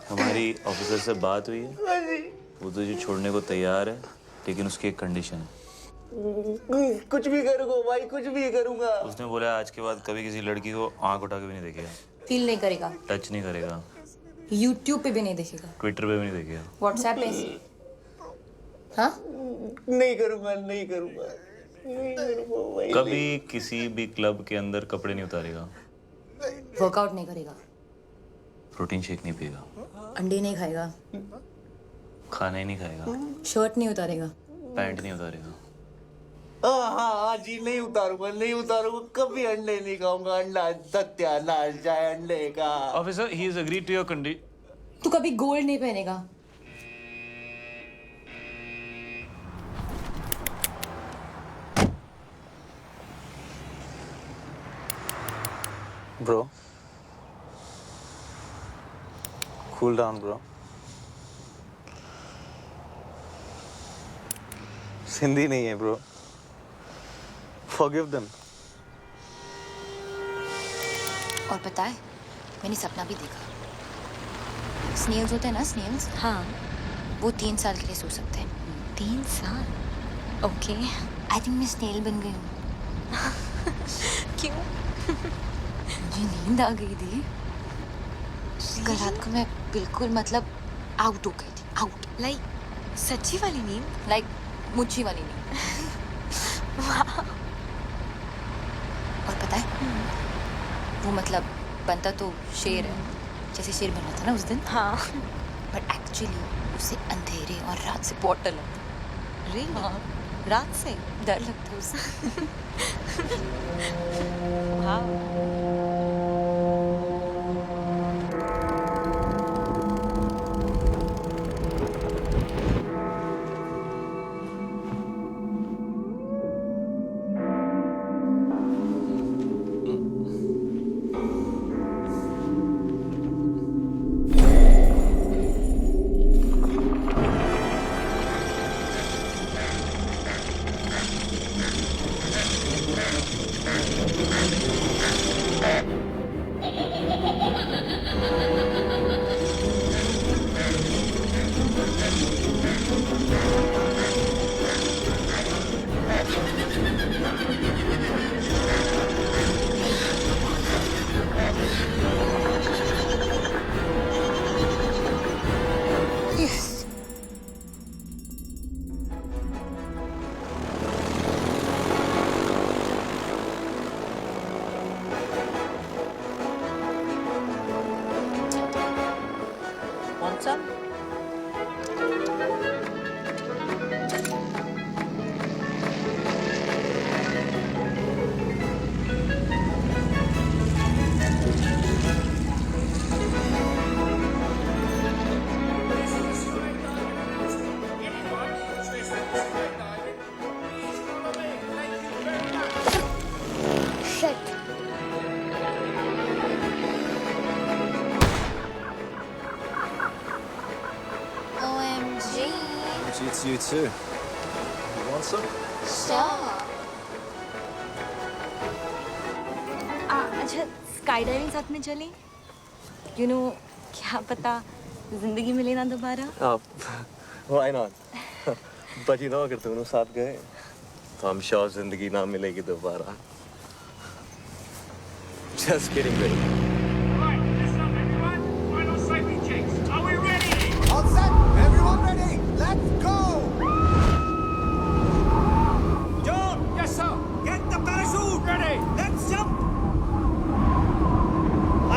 हमारी ऑफिसर से बात हुई है। वो तुझे छोड़ने को तैयार है, लेकिन उसकी एक कंडीशन है। कुछ भी करूँगा भाई, कुछ भी करूँगा। उसने बोला आज के बाद कभी किसी लड़की को आंख उठा के भी नहीं देखेगा। फील नहीं करेगा। टच नहीं करेगा। YouTube पे भी नहीं देखेगा। ट्विटर पे भी नहीं देखेगा। WhatsApp पे? हाँ? नहीं करूँगा भाई। कभी किसी भी क्लब के अंदर कपड़े नहीं उतारेगा। वर्कआउट नहीं करेगा। प्रोटीन शेक नहीं पिएगा। अंडे नहीं खाएगा। खाना ही नहीं खाएगा। शर्ट नहीं उतारेगा। पैंट नहीं उतारेगा। हाँ जी, नहीं उतारूंगा, कभी अंडे नहीं खाऊंगा। अंडा सत्यानाश जाए अंडे का। Officer, he has agreed to your condition. तू कभी गोल्ड नहीं पहनेगा। Bro, cool down, bro. Sindhi नहीं है, bro. Forgive them. और पता है, मैंने सपना भी देखा। स्नेल्स होते हैं ना, स्नेल्स? हाँ। वो 3 साल के लिए सो सकते हैं। 3 साल? ओके। आई थिंक मैं स्नेल बन गई हूँ। क्यों? मुझे नींद आ गई थी। कल रात को मैं बिल्कुल आउट हो गई थी। आउट। सच्ची वाली नींद? मुच्छी वाली नींद। और पता है वो मतलब बनता तो शेर है, जैसे शेर बना था ना उस दिन। हाँ। बट एक्चुअली उसे अंधेरे और रात से बहुत डर लगता। रियली? हाँ। रात से डर लगता है उसे। हाँ। It's you too. You want some? Sure. अच्छा स्काई डाइविंग साथ में चली? You know, क्या पता जिंदगी मिले ना दोबारा? Why not? But you know, अगर दोनों साथ गए तो I'm sure जिंदगी ना मिलेगी दोबारा. Just kidding, baby. Right, listen up, everyone. Final safety checks. Are we ready? All set. Everyone ready? Let's go. John! Yes, sir. Get the parachute ready. Let's jump.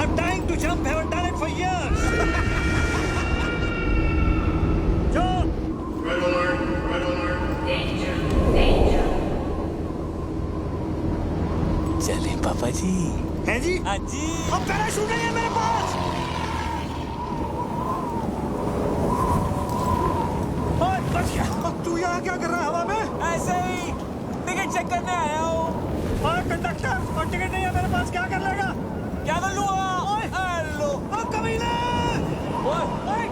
I'm dying to jump. Haven't done it for years. John! Red alert. Red alert. Danger. Danger. चलें पापा जी। हैं जी? हाँ जी। अब parachute नहीं है मेरे पास। ओए, बच गया। अब तू यहाँ क्या कर रहा है हवा में? ऐसे ही टिकट चेक करने आया हूँ। और कंडक्टर, और टिकट नहीं है मेरे पास, क्या कर लेगा? क्या कर लूँगा? हेलो। ओ कमीने! ओए, ओए,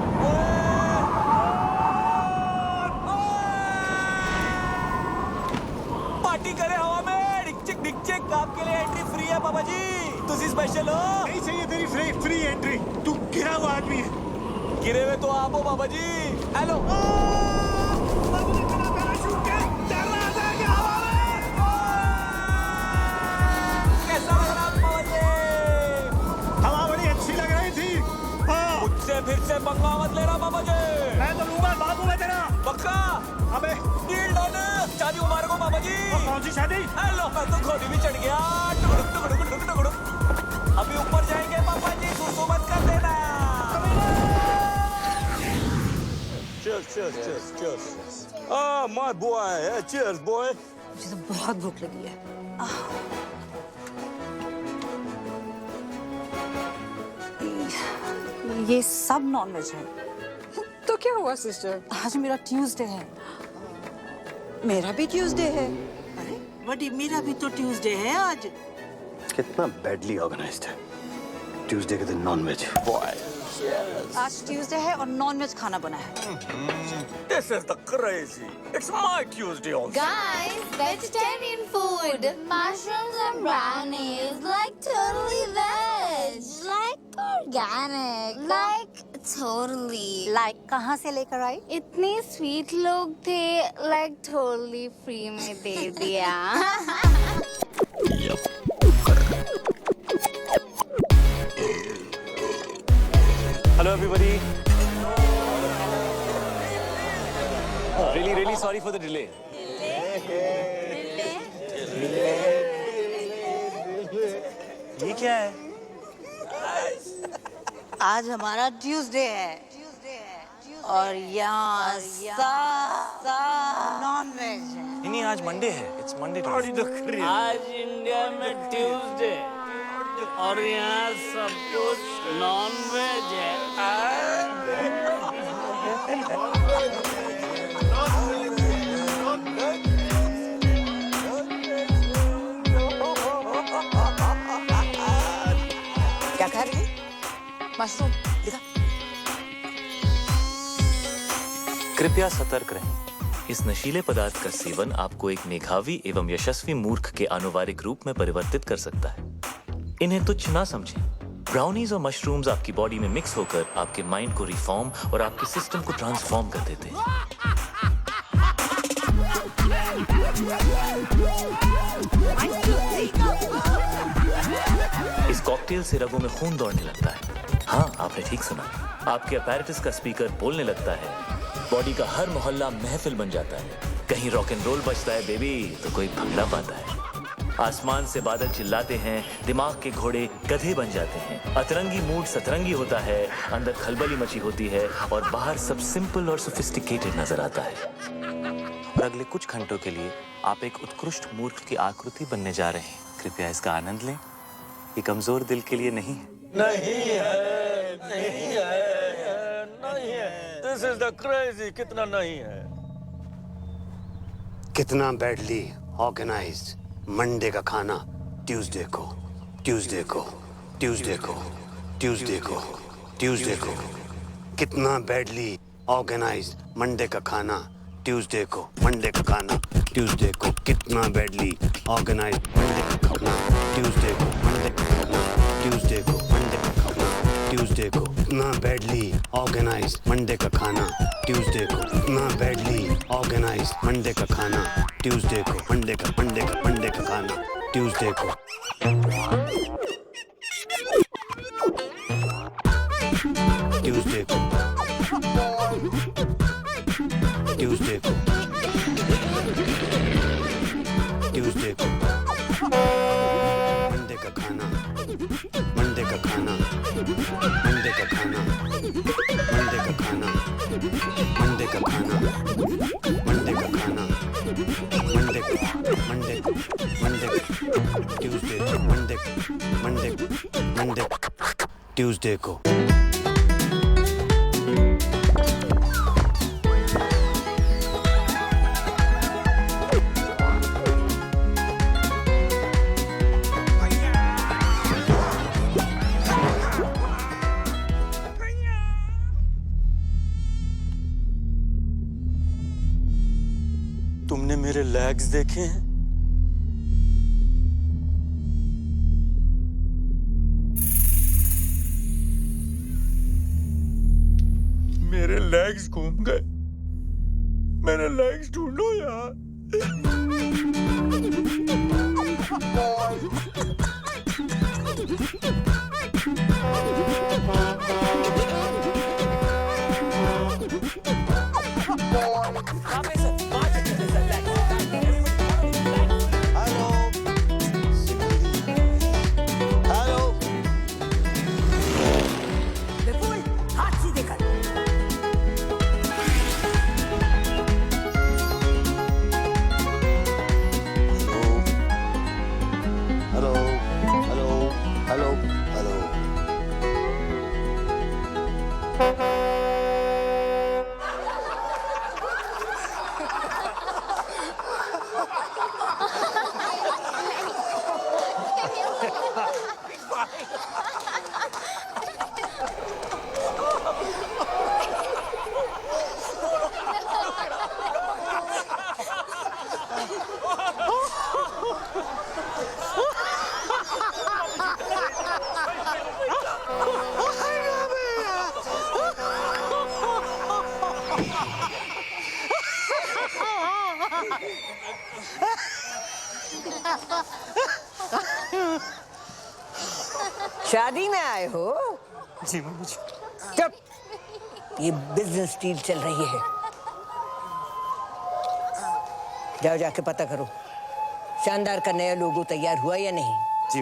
पार्टी करे हवा में। डिक चेक आपके लिए एंट्री फ्री है पापा जी। तुसी स्पेशल हो? नहीं चाहिए तेरी फ्री एंट्री। तू गिरा हुआ आदमी है। गिरे हुए तो आप हो पापा जी। हेलो। कैसा लग रहा पापा जी? हवा बड़ी अच्छी लग रही थी। मुझसे फिर से पंगा मत लेना पापा जी। मैं तो लूंगा, बाबू है तेरा। पक्का? अबे डील डन। शादी मुबारक हो पापा जी। कौन सी शादी? हेलो, मैं तो घोड़ी भी चढ़ गया। टुकड़ुक टुकड़ुक टुकड़ुक टुकड़ुक। अभी ऊपर जाएंगे पापा जी, सुसु मत कर देना। Cheers, cheers, cheers, cheers. Ah, my boy. Yeah, cheers, boy. मुझे तो बहुत भूख लगी है। ये सब नॉनवेज है। तो क्या हुआ सिस्टर? आज मेरा ट्यूसडे है। मेरा भी ट्यूसडे है। अरे बड़ी, मेरा भी तो ट्यूसडे है आज। कितना बैडली ऑर्गेनाइज्ड है। ट्यूसडे के दिन नॉनवेज। आज ट्यूसडे है और नॉनवेज खाना बना है। This is the crazy. It's my Tuesday also. Guys, vegetarian food. Mushrooms and brownies. Like totally veg. Like organic. Like totally. Like कहाँ से लेकर आई? इतने स्वीट लोग थे, like totally free में दे दिया। Hello, everybody. Really sorry for the delay. क्या है? आज हमारा ट्यूसडे है और यहाँ नॉन वेज है। नहीं, आज मंडे है। It's Monday. आज इंडिया में ट्यूसडे और यहाँ सब कुछ नॉन वेज है। क्या खा रही है? मशरूम। दिखा। कृपया सतर्क रहें। इस नशीले पदार्थ का सेवन आपको एक मेधावी एवं यशस्वी मूर्ख के आनुवारिक रूप में परिवर्तित कर सकता है। इन्हें तुच्छ ना समझें। ब्राउनीज और मशरूम्स आपकी बॉडी में मिक्स होकर आपके माइंड को रिफॉर्म और आपके सिस्टम को ट्रांसफॉर्म कर देते हैं। इस कॉकटेल से रगों में खून दौड़ने लगता है। हाँ, आपने ठीक सुना। आपके अपैरेटस का स्पीकर बोलने लगता है। बॉडी का हर मोहल्ला महफिल बन जाता है। कहीं रॉक एंड रोल बजता है बेबी तो कोई भंगड़ा पाता है। आसमान से बादल चिल्लाते हैं, दिमाग के घोड़े गधे बन जाते हैं। अतरंगी मूड सतरंगी होता है, अंदर खलबली मची होती है और बाहर सब सिंपल और सोफिस्टिकेटेड नजर आता है। और अगले कुछ घंटों के लिए आप एक उत्कृष्ट मूर्ख की आकृति बनने जा रहे हैं। कृपया इसका आनंद लें। ये कमजोर दिल के लिए नहीं है। नहीं है। This is the crazy. कितना नहीं है? कितना बैडली ऑर्गेनाइज्ड। मंडे का खाना ट्यूसडे को, ट्यूसडे को, ट्यूसडे को, ट्यूसडे को, ट्यूसडे को। कितना बैडली ऑर्गेनाइज्ड। मंडे का खाना ट्यूसडे को, मंडे का खाना ट्यूसडे को। कितना बैडली ऑर्गेनाइज्ड। मंडे का खाना ट्यूसडे को, मंडे का खाना ट्यूसडे को, मंडे का खाना ट्यूसडे को। कितना बैडली ऑर्गेनाइज्ड। मंडे का खाना ट्यूसडे को। कितना बैडली ऑर्गेनाइज्ड। मंडे का खाना ट्यूसडे को, मंडे का खाना ट्यूसडे को। ट्यूसडे को, ट्यूसडे को, ट्यूसडे को। मंडे का खाना, मंडे का खाना, मंडे का खाना, मंडे का खाना, मंडे का खाना, मंडे का खाना, मंडे ट्यूसडे, मंडे ट्यूसडे को। तुमने मेरे लेग्स देखे हैं? मेरे लेग्स घूम गए। मेरे लेग्स ढूंढो यार। विपुल, हाथ सीधे कर। Hello, hello, hello, hello. शादी में आए हो? जी मम्मी जी। चुप। ये बिजनेस डील चल रही है। जाओ जाके पता करो शानदार का नया लोगो तैयार हुआ या नहीं। जी।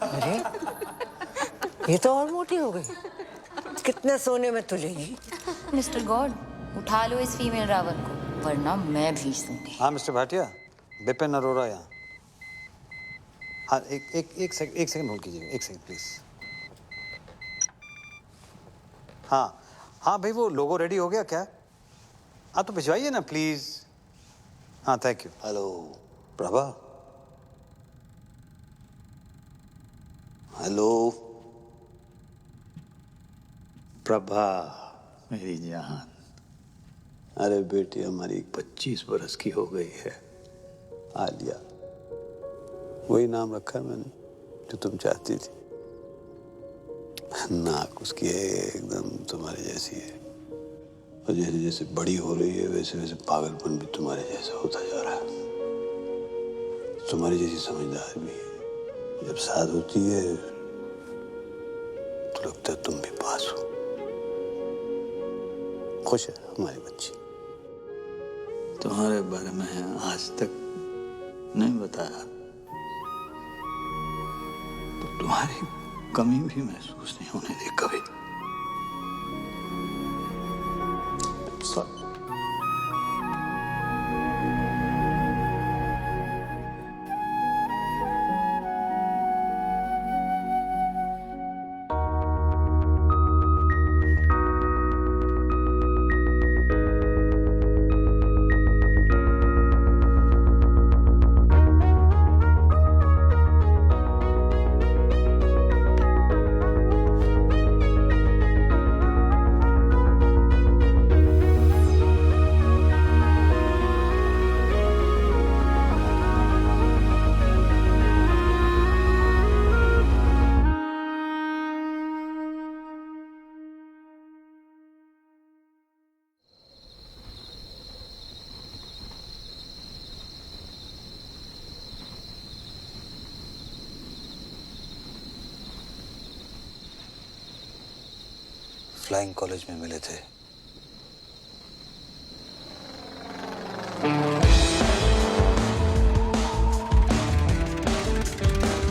अरे ये तो और मोटी हो गई। कितने सोने में तुलेगी? मिस्टर गॉड, उठा लो इस फीमेल रावण को, वरना मैं भेज दूंगी। हाँ मिस्टर भाटिया, बिपिन अरोड़ा यहाँ। हाँ एक सेकंड होल्ड कीजिए, एक सेकंड प्लीज। हाँ भाई, वो लोगो रेडी हो गया क्या? हाँ तो भिजवाइए ना प्लीज। हाँ thank you. Hello Prabha. Hello Prabha मेरी जान। अरे बेटी हमारी 25 बरस की हो गई है, आलिया। वही नाम रखा है मैंने जो तुम चाहती थी। नाक उसकी है एकदम तुम्हारे जैसी है, और जैसे जैसे बड़ी हो रही है वैसे वैसे पागलपन भी तुम्हारे जैसा होता जा रहा है। तुम्हारी जैसी समझदार भी है। जब साथ होती है तो लगता है तुम भी पास हो। खुश है हमारी बच्ची। तुम्हारे बारे में आज तक नहीं बताया तो तुम्हारी कमी भी महसूस नहीं होने दी कभी। फ्लाइंग कॉलेज में मिले थे।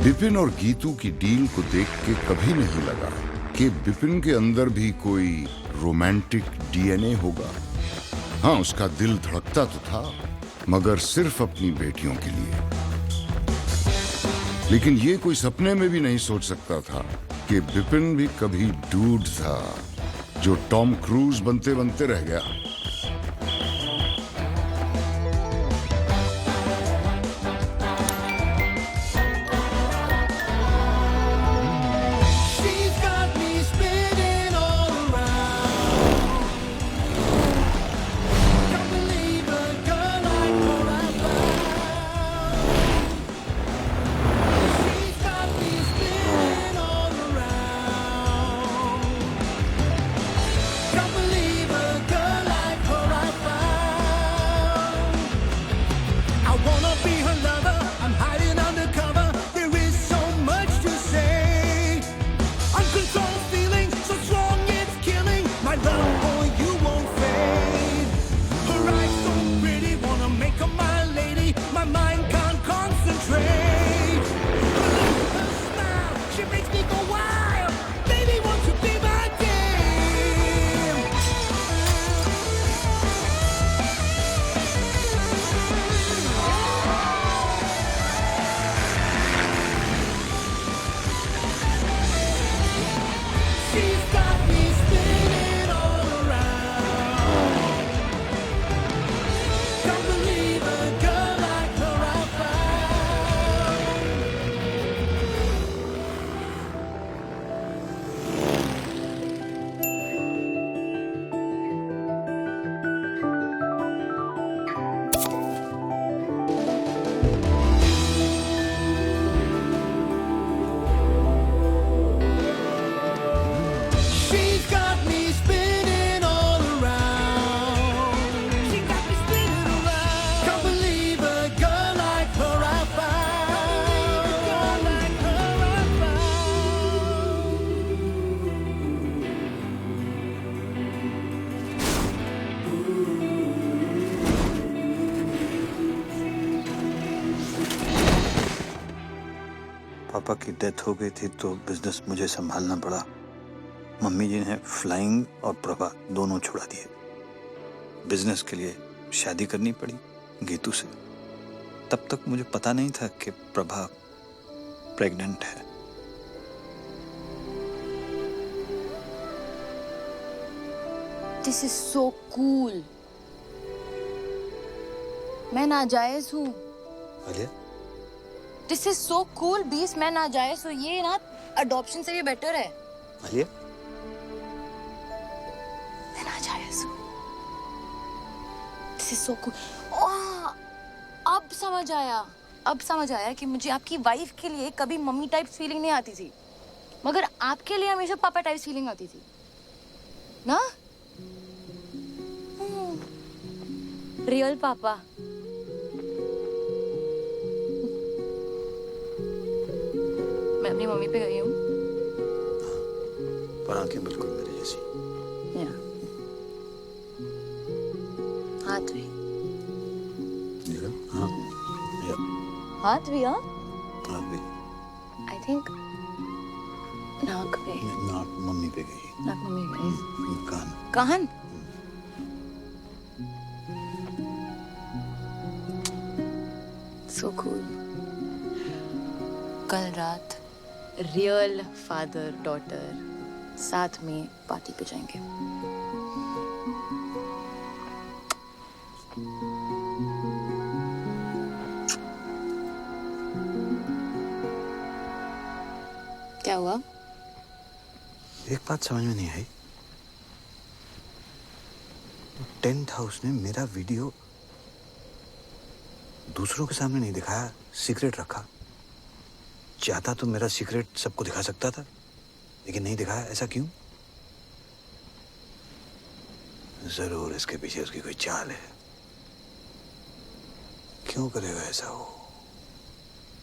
बिपिन और गीतू की डील को देख के कभी नहीं लगा कि बिपिन के अंदर भी कोई रोमांटिक डीएनए होगा। हाँ, उसका दिल धड़कता तो था, मगर सिर्फ अपनी बेटियों के लिए। लेकिन ये कोई सपने में भी नहीं सोच सकता था कि बिपिन भी कभी डूड था जो टॉम क्रूज बनते बनते रह गया। Can't believe a girl like पापा की डेथ हो गई थी तो बिजनेस मुझे संभालना पड़ा। मम्मी जी ने फ्लाइंग और प्रभा दोनों छुड़ा दिए। बिजनेस के लिए शादी करनी पड़ी गीतू से। तब तक मुझे पता नहीं था कि प्रभा प्रेग्नेंट है। This is so cool. मैं नाजायज हूँ। Alia? This is so cool बीस। मैं नाजायज हूँ। ये ना अडॉप्शन से भी बेटर है। आलिया? मैं नाजायज हूँ। This is so cool. अब समझ आया। अब समझ आया कि मुझे आपकी वाइफ के लिए कभी मम्मी टाइप फीलिंग नहीं आती थी, मगर आपके लिए हमेशा पापा टाइप फीलिंग आती थी ना। रियल पापा। मैं अपनी मम्मी पे गई हूँ। पर आंखें बिल्कुल मेरी जैसी। हाथ भी। हाँ। हाथ भी। हाँ हाथ भी। आई थिंक नाक पे। नाक मम्मी पे गई। नाक मम्मी पे। कान। कान। So cool. कल रात रियल फादर डॉटर साथ में पार्टी पे जाएंगे। क्या हुआ? एक बात समझ में नहीं आई। टेंट हाउस ने मेरा वीडियो दूसरों के सामने नहीं दिखाया, सीक्रेट रखा। चाहता तो मेरा सीक्रेट सबको दिखा सकता था, लेकिन नहीं दिखाया। ऐसा क्यों? जरूर इसके पीछे उसकी कोई चाल है। क्यों करेगा ऐसा वो?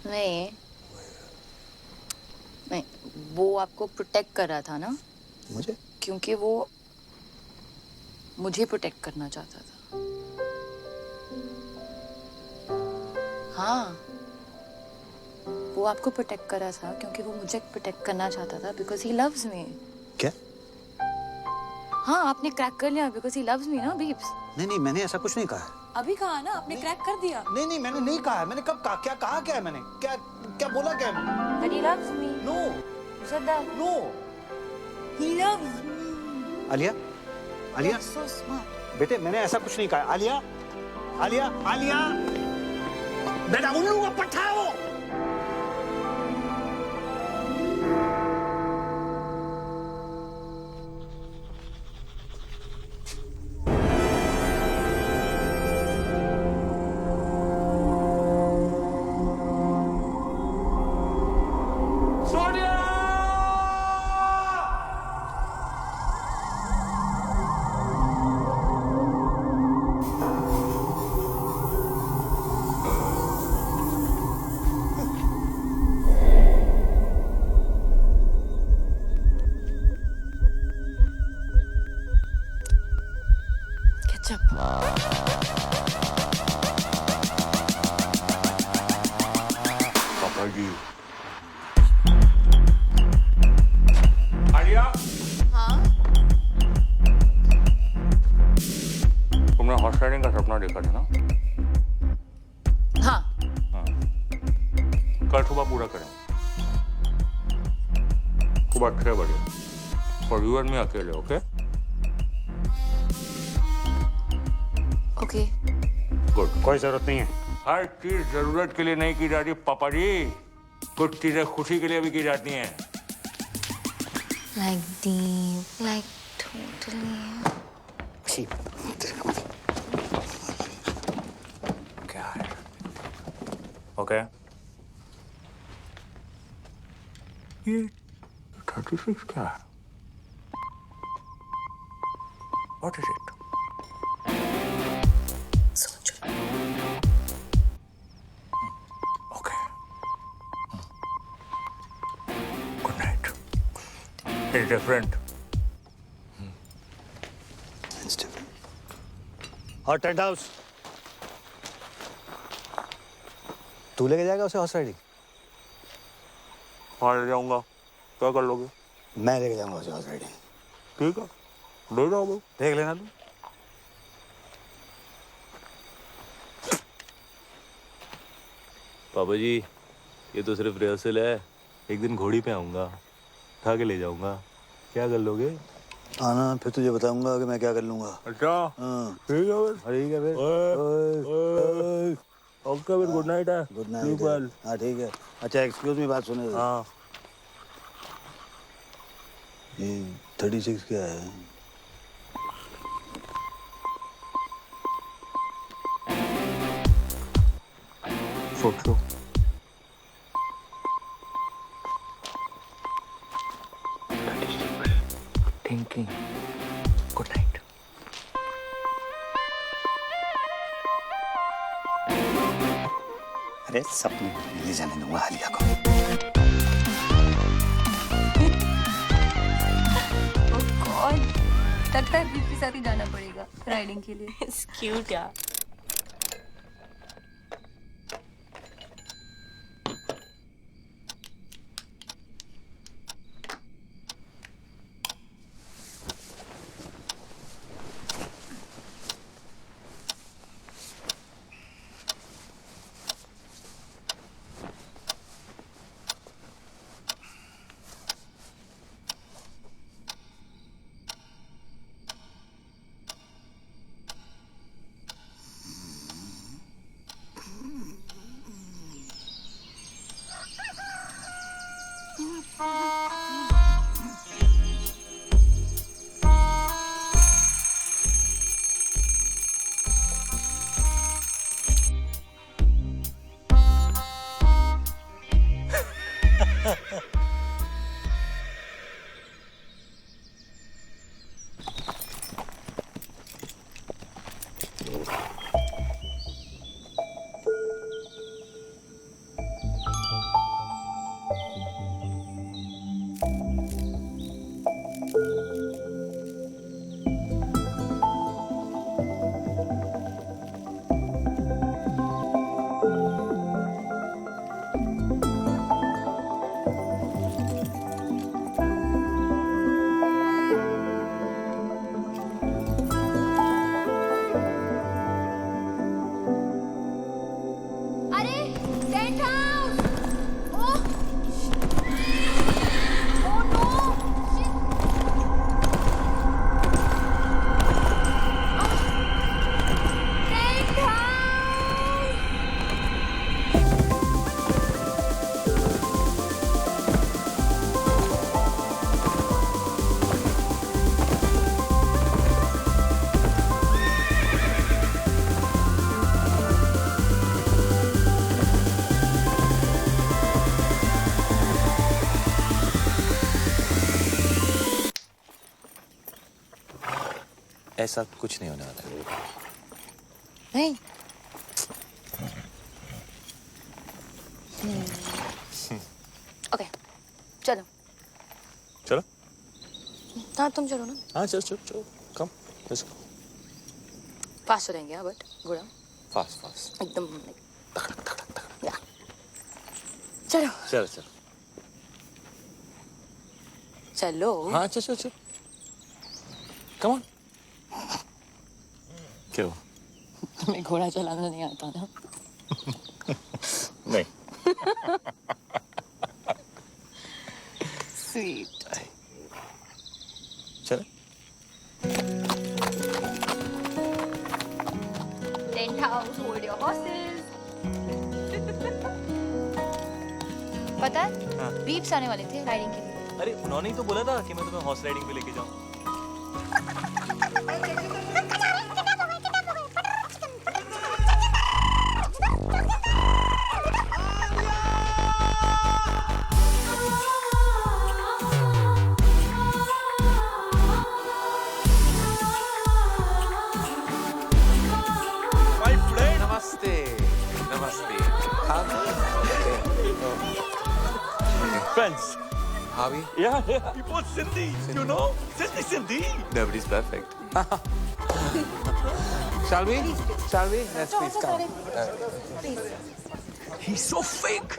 नहीं, वो आपको प्रोटेक्ट कर रहा था ना। मुझे? क्योंकि वो मुझे प्रोटेक्ट करना चाहता था। हाँ, वो आपको प्रोटेक्ट कर रहा था क्योंकि वो मुझे प्रोटेक्ट करना चाहता था, बिकॉज ही लव्स मी। क्या? हाँ, आपने क्रैक कर लिया बिकॉज ही लव्स मी ना बीब्स। नहीं, मैंने ऐसा कुछ नहीं कहा है। अभी कहा ना, आपने क्रैक कर दिया। नहीं, मैंने नहीं कहा है। मैंने कब कहा? क्या कहा? क्या है मैंने? क्या बोला? क्या है? That he loves me. No. You said that. No. He loves me. Alia? You're so smart. बेटे, मैंने ऐसा कुछ नहीं कहा। आलिया? बेटा, उल्लू का पट्टा है वो। पापा जी। आलिया? हाँ? तुमने हॉर्स राइडिंग का सपना देखा था ना? हाँ। कल सुबह पूरा करें। सुबह 6 बजे। और यू एंड मी अकेले, ओके? ओके। गुड। कोई जरूरत नहीं है। हर चीज जरूरत के लिए नहीं की जाती पापा जी। कुछ चीजें खुशी के लिए भी की जाती हैं। Like deep, like totally. क्या है? ओके। ये 36 क्या है? What is it? It's different. It's different. और टेंट हाउस? तू लेके जाएगा उसे हॉर्स राइडिंग? हाँ ले जाऊंगा। क्या कर लोगे? मैं लेके जाऊंगा उसे हॉर्स राइडिंग। ठीक है, ले जाओ भाई। देख लेना तू। पापा जी, ये तो सिर्फ रिहर्सल है। एक दिन घोड़ी पे आऊंगा, उठा के ले जाऊंगा। क्या कर लोगे? आना, फिर तुझे बताऊंगा कि मैं क्या कर लूंगा। अच्छा, हाँ ठीक है फिर। ठीक है फिर। ओके फिर, गुड नाइट है। Good night. हाँ ठीक है। अच्छा एक्सक्यूज मी, बात सुने। हाँ। ये 36 क्या है? सोच लो। Thinking. Good night. अरे सपने में ले जाने दूंगा आलिया को। Oh God, लगता है बीप के साथ ही जाना पड़ेगा राइडिंग के लिए। It's cute यार। ऐसा कुछ नहीं होने वाला है। नहीं। ओके, चलो। चलो। हाँ तुम चलो ना। हाँ चलो चलो चलो, कम, लेट्स गो। फास्ट चलेंगे हाँ, बट गुड़ा। Fast fast. एकदम। या। चलो। चलो चलो। चलो। हाँ चलो चलो चलो। Come on. क्यों? तुम्हें घोड़ा चलाना नहीं आता ना? नहीं। स्वीट। चलो। Tent house, hold your horses. पता है? हाँ। बीप्स आने वाले थे राइडिंग के लिए। अरे उन्होंने ही तो बोला था कि मैं तुम्हें हॉर्स राइडिंग पे लेके जाऊँ। Friends. Harvey? Yeah. He was Sindhi. You know? Sindhi. Nobody's perfect. Shall we? Shall we? Let's please come. He's so fake.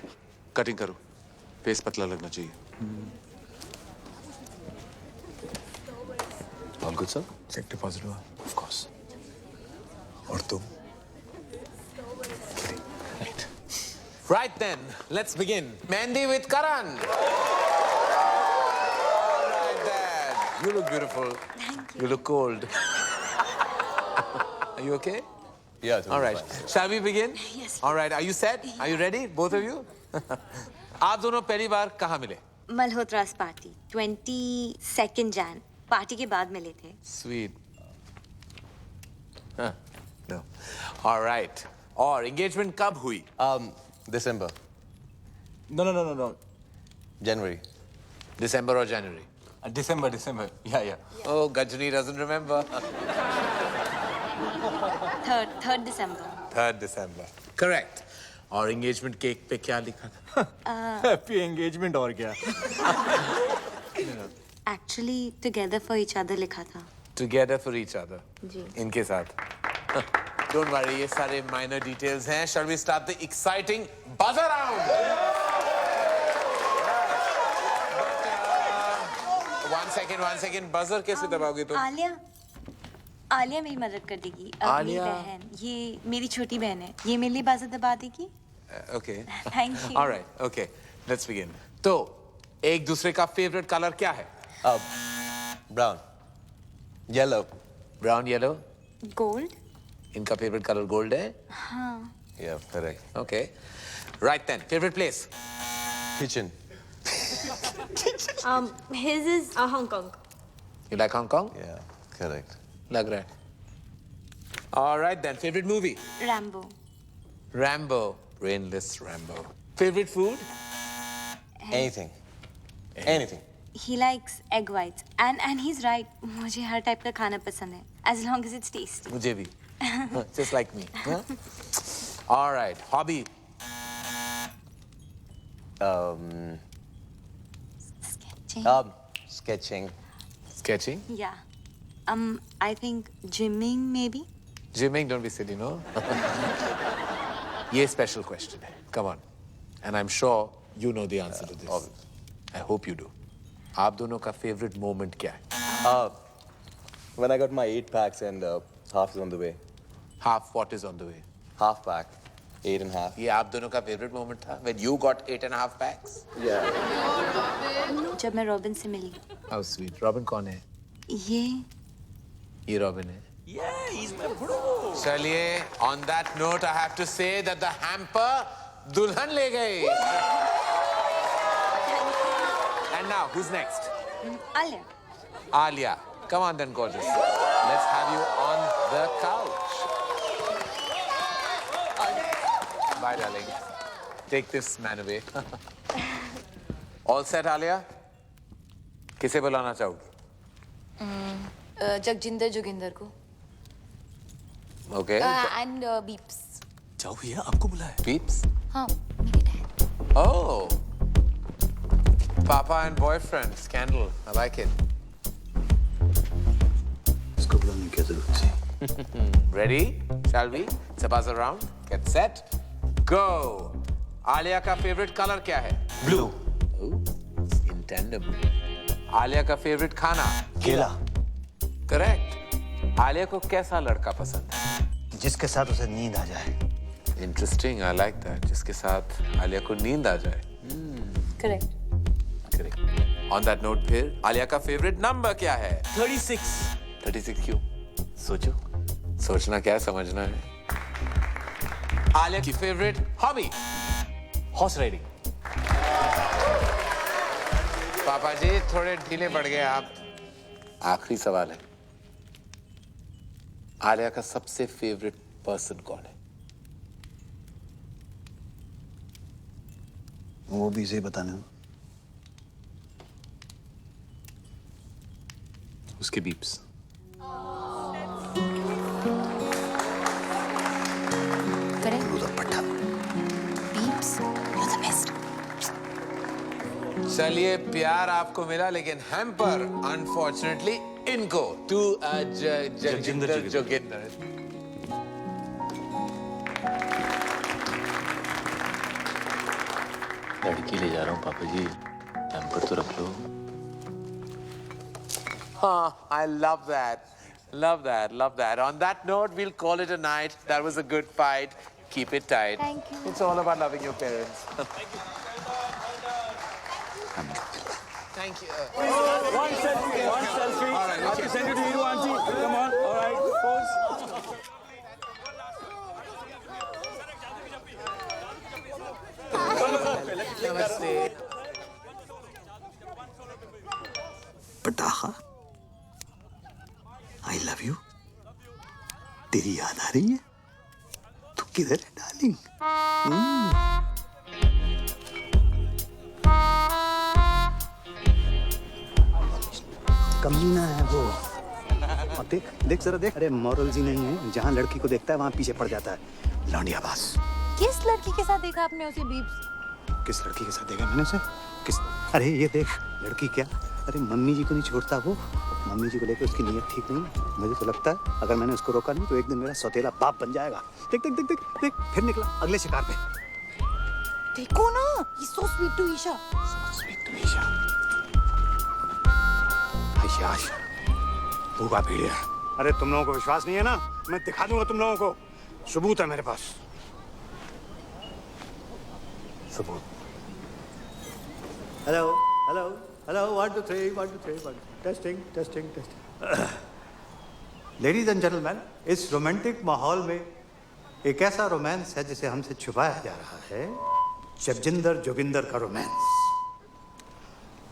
Cutting करो. फेस पतला लगना चाहिए. All good, sir? Cheque deposit हुआ? Of course. और तुम? Right then, let's begin. Mehndi with Karan. All right then. You look beautiful. Thank you. You look cold. Are you okay? Yeah, totally All right. fine. Shall we begin? Yes. All right. Are you set? Are you ready? Both of you? आप दोनों पहली बार कहाँ मिले? मल्होत्रास party 22 Jain party के बाद मिले थे. Sweet. Huh. No. All right. और engagement कब हुई? December. No. January. December or January? December. Yeah. Oh, Gajni doesn't remember. 3rd December. 3rd December. Correct. और engagement cake पे क्या लिखा था? Happy engagement और क्या? Actually together for each other लिखा था. Together for each other. जी. इनके साथ. Don't worry, ये सारे minor details हैं. Shall we start the exciting buzzer round? One second. Buzzer कैसे दबाओगे तुम? आलिया मेरी मदद कर देगी. मेरी आलिया? बहन. ये मेरी छोटी बहन है. ये मेरे लिए बाज़र दबा देगी. Okay. Thank you. All right. Okay. Let's begin. तो एक दूसरे का favorite color क्या है? Brown. Yellow. Brown, yellow. Gold. इनका favorite color gold है? हाँ. Yeah, correct. Okay. Right then. Favorite place? Kitchen. His is Hong Kong. You like Hong Kong? Yeah, correct. लग रहा है. All right then. Favorite movie? Rambo. Rambo. Brainless Rambo. Favorite food? Anything. Anything. He likes egg whites. And he's right. मुझे हर type का खाना पसंद है. As long as it's tasty. मुझे भी. Just like me. Huh? All right. Hobby? Sketching. Sketching? Yeah. I think gymming maybe. Gymming, don't be silly, no? ये special question है. Come on. And I'm sure you know the answer to this. Obviously. I hope you do. आप दोनों का favorite moment क्या है? When I got my 8 packs and half is on the way. Half what is on the way? Half pack. 8.5. ये आप दोनों का favorite moment था? When you got 8.5 packs? Yeah. जब मैं रॉबिन से मिली. How sweet. Robin कौन है? ये Robin है. Yeah, he's my bro. चलिए, on that note, I have to say that the hamper दुल्हन ले गई. And now, who's next? Alia. Alia. Come on then, gorgeous. Let's have you on the couch. Bye, darling. Take this man away. All set, Alia? किसे बुलाना चाहोगी? जगजिंदर जोगिंदर को. Okay. And Beeps. जाओ भैया, आपको बुलाया. Beeps? हाँ, मेरे dad. Oh. Papa and boyfriend. Scandal. I like it. इसको बुलाने की जरूरत थी. Ready? Shall we? It's a buzzer round. Get set. Go. Alia का favorite color क्या है? Blue. Oh, it's in tandem. Alia का favorite खाना? केला. Correct. आलिया को कैसा लड़का पसंद है? जिसके साथ उसे नींद आ जाए. Interesting. I like that. जिसके साथ आलिया को नींद आ जाए. Correct. Correct. On that note, फिर आलिया का favorite number क्या है? 36. 36 क्यों? सोचो. सोचना क्या है, समझना है. आलिया की favorite hobby? Horse riding. पापा जी थोड़े ढीले पड़ गए आप. आखिरी सवाल है. आलिया का सबसे फेवरेट पर्सन कौन है? वो भी इसे बताना. उसके beeps. Beeps, you're the best. चलिए प्यार आपको मिला लेकिन हैम्पर अनफॉर्चुनेटली इनको टू जगजिंदर जोगिंदर. लड़की ले जा रहा हूँ पापा जी, पैम्पर तो रख लो। I love that. Love that. Love that. On that note, we'll call it a night. That was a good fight. Keep it tight. Thank you. It's all about loving your parents. Thank you. One selfie. All right, I have to send it to you, auntie. Come on. All right. Pose. Namaste. पटाखा, I love you. तेरी याद आ रही है? तू किधर है darling? कमीना है वो। और देख देख जरा देख, अरे मॉरल्स ही नहीं है, जहाँ लड़की को देखता है वहाँ पीछे पड़ जाता है। लौंडिया बास। किस लड़की के साथ देखा आपने उसे बीब्स? किस लड़की के साथ देखा मैंने उसे? किस? अरे ये देख, लड़की क्या, अरे मम्मी जी को नहीं छोड़ता वो। मम्मी जी को लेकर उसकी नीयत ठीक नहीं है। मुझे तो लगता है अगर मैंने उसको रोका नहीं तो एक दिन मेरा सौतेला बाप बन जाएगा। देख देख देख देख देख, फिर निकला अगले शिकार पे। देखो ना, he's so sweet to Isha. So sweet to Isha. Ayesha, भूखा भेड़िया। अरे तुम लोगों को विश्वास नहीं है ना? मैं दिखा दूंगा तुम लोगों को, सबूत है मेरे पास। सबूत। Hello hello hello, 1 2 3 1 2 3 1 testing testing testing. Ladies and gentleman, इस रोमांटिक माहौल में एक ऐसा रोमांस है जिसे हमसे छुपाया जा रहा है, जगजिंदर जोगिंदर का romance.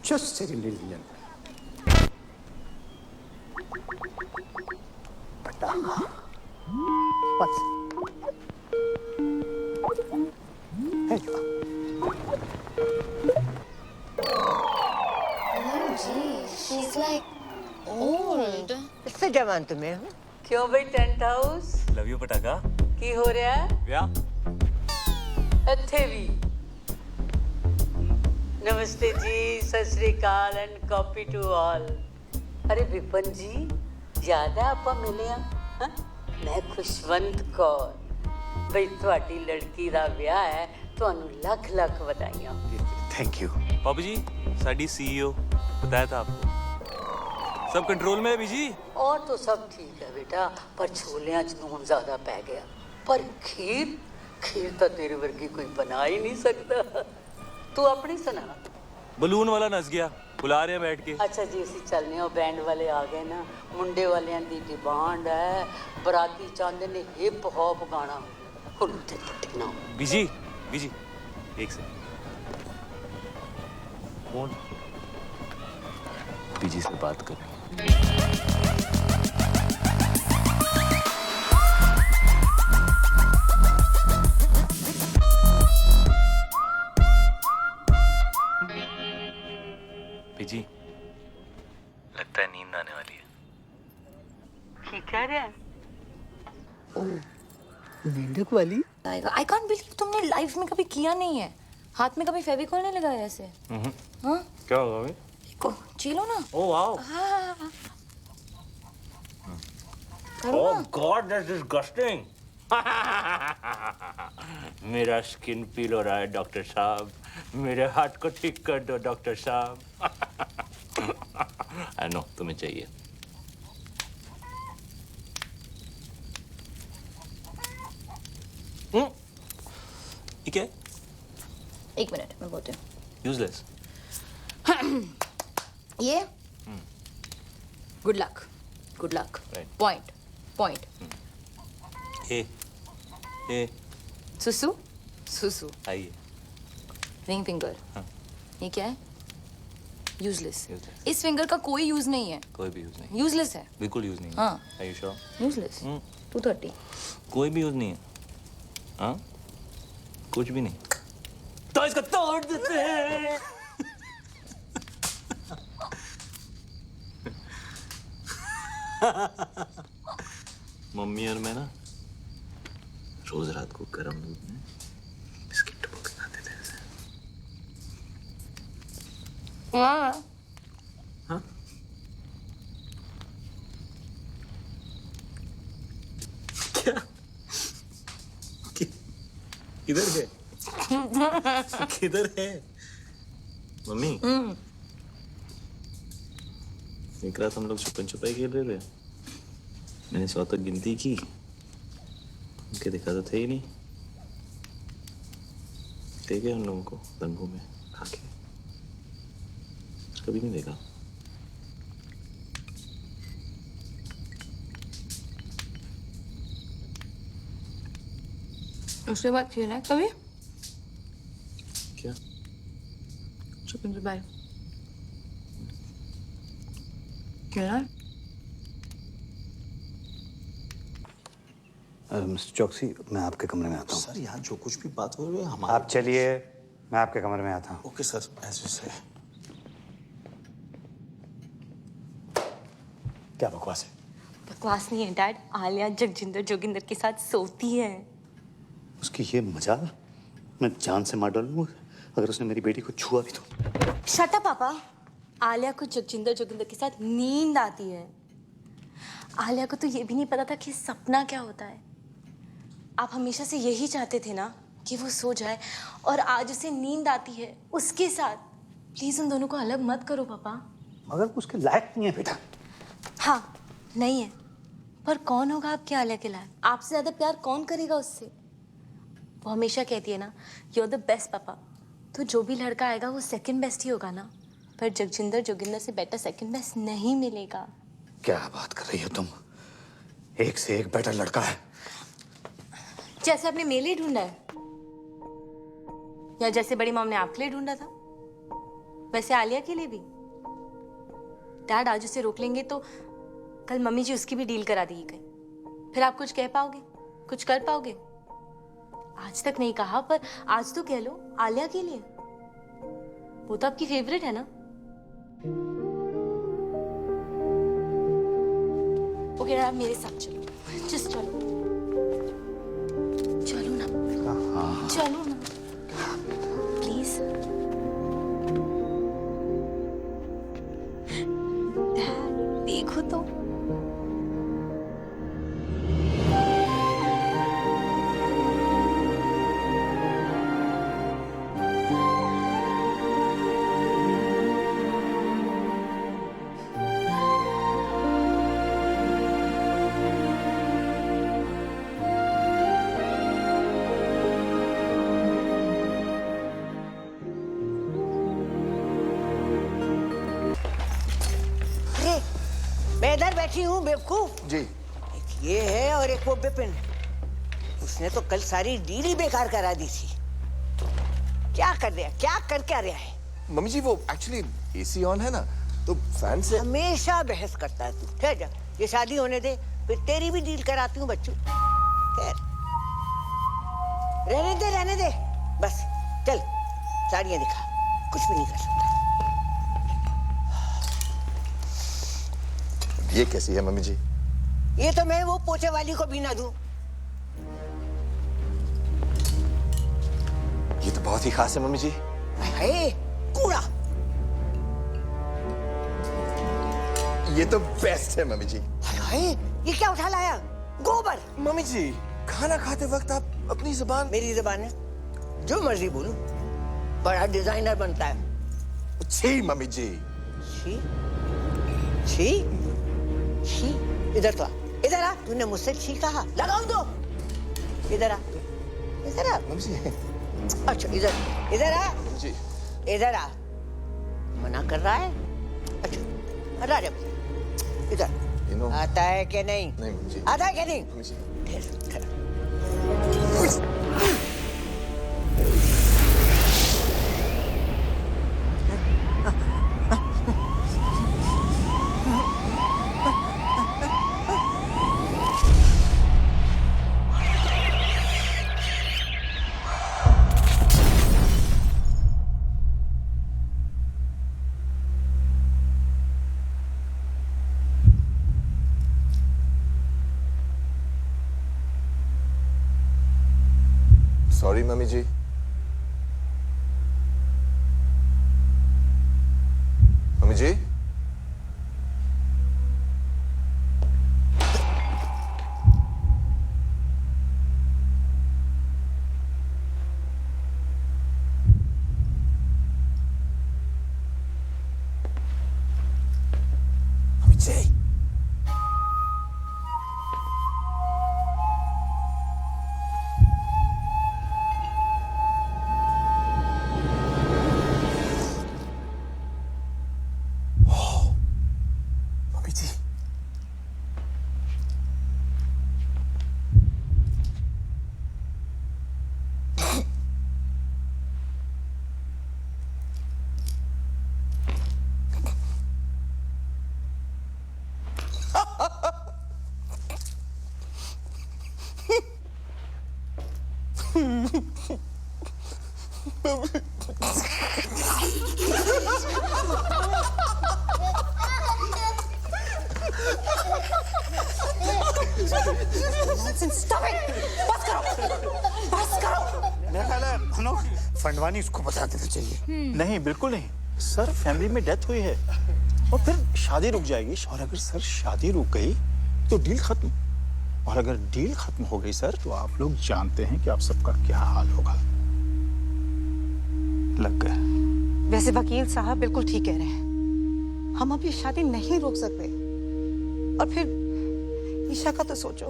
Just second ladies and gentleman. पटाखा। What's Hey. She's like old. इससे जवान तुम्हें हूँ। क्यों भाई टेंट हाउस लव यू पटाखा। की हो रहा है? व्या? ਇੱਥੇ ਵੀ नमस्ते जी, सत श्री अकाल एंड कॉपी टू ऑल। अरे विपन जी, याद है ਆਪਾਂ ਮਿਲੇ ਆ? ਮੈਂ ਖੁਸ਼ਵੰਤ ਕੌਰ। ਬਈ ਤੁਹਾਡੀ ਲੜਕੀ ਦਾ ਵਿਆਹ ਹੈ, ਤੁਹਾਨੂੰ ਲੱਖ ਲੱਖ ਵਧਾਈਆਂ। Thank you. पापा जी, साडी सीईओ बताया था आपको, सब कंट्रोल में है बीजी। और तो सब ठीक है बेटा, पर छोलियां च नून ज्यादा पै गया। पर खीर खीर तो तेरे वर्गी कोई बना ही नहीं सकता। तू अपनी सुना। बलून वाला नस गया, बुला रहे हैं बैठ के। अच्छा जी, ਅਸੀਂ ਚੱਲਨੇ ਆ, बैंड वाले आ गए ना। मुंडे वालियां दी डिमांड है, बराती चाहते ने हिप हॉप गाना। ਹੁਣ ਤੇ ਪੱਟੀ ना बीजी बीजी, एक सेकंड। कौन? बीजी से बात कर रही है। बीजी, लगता है नींद आने वाली है। ठीक कह रहे हैं। मेंढक वाली? आई कांट बिलीव तुमने लाइफ में कभी किया नहीं है। हाथ में कभी फेविकॉल नहीं लगाया ऐसे? हाँ? क्या होगा भाई? को चीलो ना। Oh wow. हाँ। ओह गॉड, दैट्स डिस्गस्टिंग। मेरा स्किन पील हो रहा है डॉक्टर साहब, मेरे हाथ को ठीक कर दो डॉक्टर साहब। आई नो तुम्हें चाहिए। ठीक है, एक मिनट मैं बोलती हूँ। यूजलेस। ये good luck, good luck. Point point. ए सुसु सुसु। आइए। Ring finger. ये क्या है? यूजलेस। इस फिंगर का कोई यूज नहीं है। कोई भी यूज नहीं। यूजलेस है। बिल्कुल यूज नहीं है। हाँ। Are you sure? यूजलेस। 230। कोई भी यूज नहीं है। हाँ? कुछ भी नहीं। तो इसको तोड़ देते हैं। मम्मी और मैं ना रोज रात को गर्म दूध में बिस्किट डुबो के खाते थे ऐसे। हाँ। हाँ? क्या? किधर गए? किधर है मम्मी? एक रात हम लोग छुपन छुपाई खेल रहे थे, मैंने 100 तक गिनती की, उनके दिखा तो थे ही नहीं, देखे उन लोगों को दंगों में खाके, कभी नहीं देखा। उसके बाद खेला है कभी? क्या? छुपन छुपाई खेला है? मिस्टर चौकसी, मैं आपके कमरे में आता हूँ। सर यहाँ जो कुछ भी बात हो रही है आप चलिए, मैं आपके कमरे में आता हूँ। ओके सर, ऐसे से। क्या बकवास है? बकवास नहीं है डैड, आलिया जगजिंदर जोगिंदर के साथ सोती है। उसकी ये मजाल मैं जान से मार डालूंगा अगर उसने मेरी बेटी को छुआ भी तो। शट अप पापा। आलिया को जगजिंदर जोगिंदर के साथ नींद आती है। आलिया को तो ये भी नहीं पता था कि सपना क्या होता है। आप हमेशा से यही चाहते थे ना कि वो सो जाए, और आज उसे नींद आती है उसके साथ। प्लीज उन दोनों को अलग मत करो पापा। मगर उसके लायक नहीं है बेटा। हाँ नहीं है, पर कौन होगा आपके आलिया के लायक? आपसे ज्यादा प्यार कौन करेगा उससे? वो हमेशा कहती है ना, यू आर द बेस्ट पापा। तो जो भी लड़का आएगा वो सेकंड बेस्ट ही होगा ना, पर जगजिंदर जोगिंदर से बेटर सेकंड बेस्ट नहीं मिलेगा। क्या बात कर रही हो तुम? एक से एक बेटर लड़का है। जैसे आपने मेरे लिए ढूंढा है, या जैसे बड़ी मॉम ने आपके लिए ढूंढा था, वैसे आलिया के लिए भी। डैड आज उसे रोक लेंगे तो कल मम्मी जी उसकी भी डील करा देगी कहीं, फिर आप कुछ कह पाओगे, कुछ कर पाओगे? आज तक नहीं कहा, पर आज तो कह लो आलिया के लिए। वो तो आपकी फेवरेट है ना। ओके आप मेरे साथ चलो, जस्ट चलो, चलो ना, चलो ना प्लीज। डैड देखो तो। मैं इधर बैठी हूँ बेवकूफ। जी। एक ये है और एक वो बिपिन। उसने तो कल सारी डील ही बेकार करा दी थी। क्या कर रहा है, क्या कर क्या रहा है? मम्मी जी वो एक्चुअली एसी ऑन है ना, तो फैन से। हमेशा बहस करता है तू। ठहर जा, ये शादी होने दे, फिर तेरी भी डील कराती हूँ बच्चों। खैर रहने दे बस। चल साड़ियाँ दिखा, कुछ भी नहीं कर सकता। ये कैसी है मम्मी जी? ये तो मैं वो पोछे वाली को भी ना दूं। ये तो बहुत ही खास है मम्मी जी। हाय कूड़ा। ये तो बेस्ट है मम्मी जी। हाय ये क्या उठा लाया? गोबर। मम्मी जी खाना खाते वक्त आप अपनी जुबान। मेरी जुबान है, जो मर्जी बोलूं। बड़ा डिजाइनर बनता है। छी मम्मी जी। छी छी छी। इधर तो आ, इधर आ। तूने मुझसे छी कहा, लगाऊं तो। इधर आ, इधर आ। मम्मी जी। अच्छा इधर आ। जी। इधर आ। मना कर रहा है? अच्छा हटा जा। इधर आता है कि नहीं? नहीं मम्मी जी। आता है कि नहीं? मम्मी जी। सॉरी मम्मी जी। मम्मी जी। से। मम्मी जी, Stop it! बस करो, बस करो। मेरा ख्याल है मनोज फंडवानी उसको बता देना चाहिए। नहीं, बिल्कुल नहीं सर, फैमिली में डेथ हुई है और फिर शादी रुक जाएगी। और अगर सर शादी रुक गई तो डील खत्म, और अगर डील खत्म हो गई सर तो आप लोग जानते हैं कि आप सबका क्या हाल होगा। लग गए। वैसे वकील साहब बिल्कुल ठीक कह रहे हैं, हम अब ये शादी नहीं रोक सकते। और फिर ईशा का तो सोचो।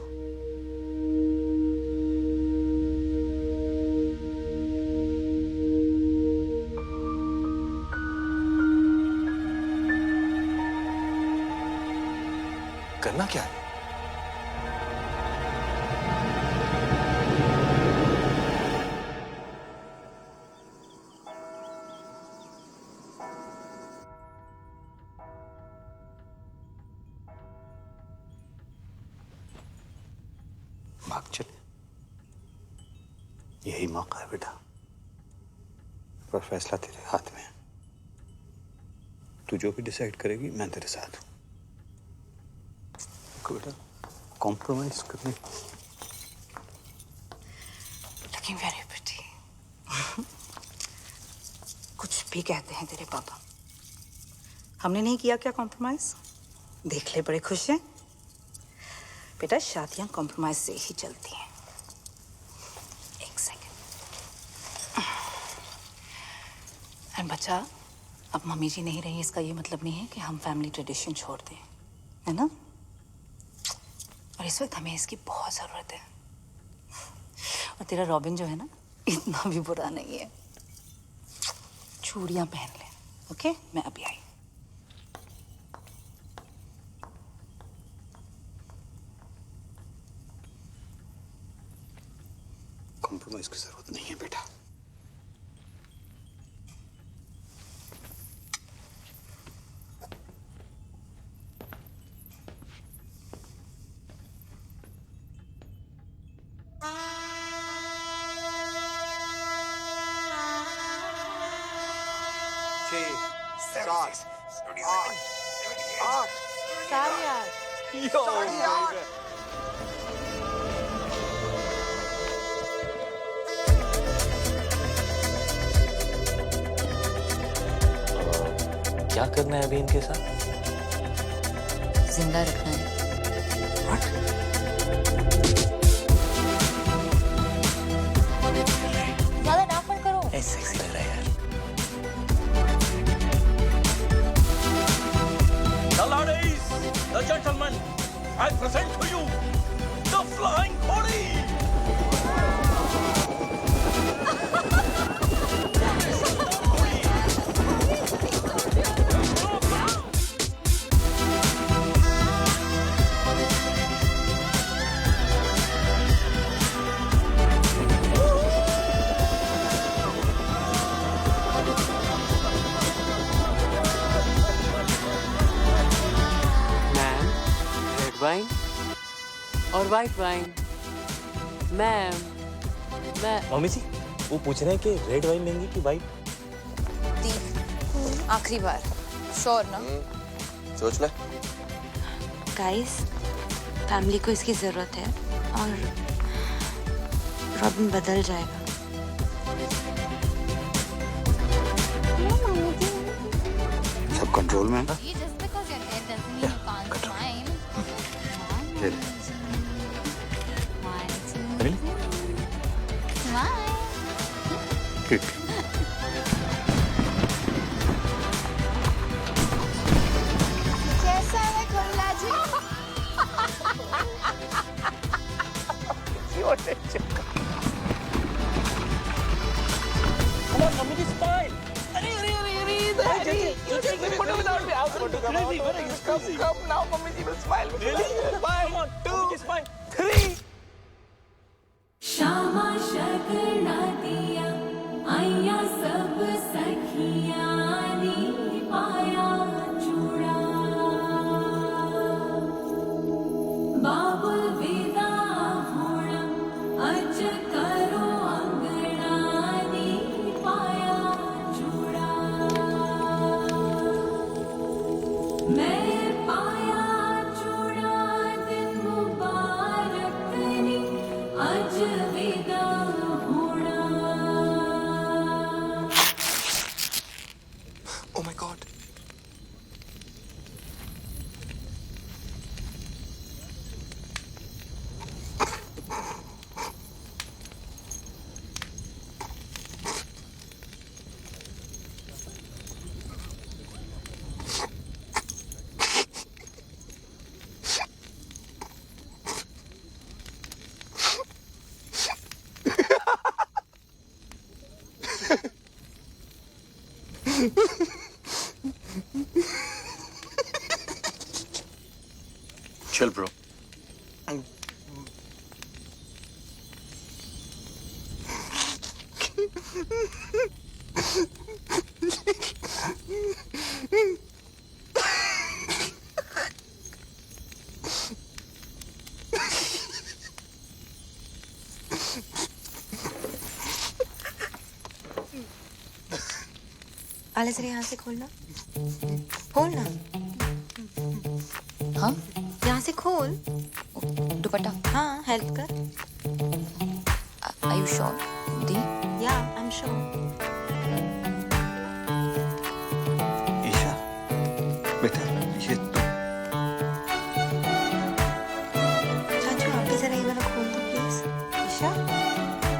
करना क्या है? भाग चले, यही मौका है बेटा, पर फैसला तेरे हाथ में है। तू जो भी डिसाइड करेगी मैं तेरे साथ हूं। बेटा कॉम्प्रोमाइज करने। Looking very pretty. कुछ भी कहते हैं तेरे पापा, हमने नहीं किया क्या कॉम्प्रोमाइज? देख ले, बड़े खुश हैं। बेटा शादियां कॉम्प्रोमाइज से ही चलती हैं। एक सेकंड। और बच्चा, अब मम्मी जी नहीं रही, इसका ये मतलब नहीं है कि हम फैमिली ट्रेडिशन छोड़ दें, है ना? और इस वक्त हमें इसकी बहुत जरूरत है। और तेरा रॉबिन जो है ना, इतना भी बुरा नहीं है। चूड़ियां पहन ले, ओके? मैं अभी आई। कॉम्प्रोमाइज की जरूरत नहीं है बेटा। क्या करना है अभी इनके साथ? जिंदा रखना है। ज्यादा नाक मत करो। सेक्सी लग रहा है यार। The ladies, the gentlemen, I present to you the Flying Cody. Wine और वाइट वाइन। मैम, मैं मम्मी जी, वो पूछ रहे हैं कि रेड वाइन लेंगी कि वाइट? आखिरी बार, श्योर ना? सोच ले। गाइस, फैमिली को इसकी जरूरत है और रॉबिन बदल जाएगा। सब कंट्रोल में है? ठीक। कैसा है छोटे चुका। Come on, mummy, just smile. अरे photo without me. I'll photo come out. Come now, mummy ji will smile. Really? One, Come on, two, just smile. 3. Shyama शगना दिया आया सब सखियां नी पाया चूड़ा बाबुल विदा होना अज करो अंगना नी पाया चूड़ा मैं पाया चूड़ा दिन मुबारक नी अज विदा होना। Oh my God. Chill, bro. आले जरा यहाँ से खोलना, खोलना। हाँ, यहाँ से खोल। दुपट्टा। हाँ, हेल्प कर। Are you sure? The? Yeah, I'm sure. Isha, बेटा ये तो चाचू आप भी जरा ये वाला खोल दो please. Isha,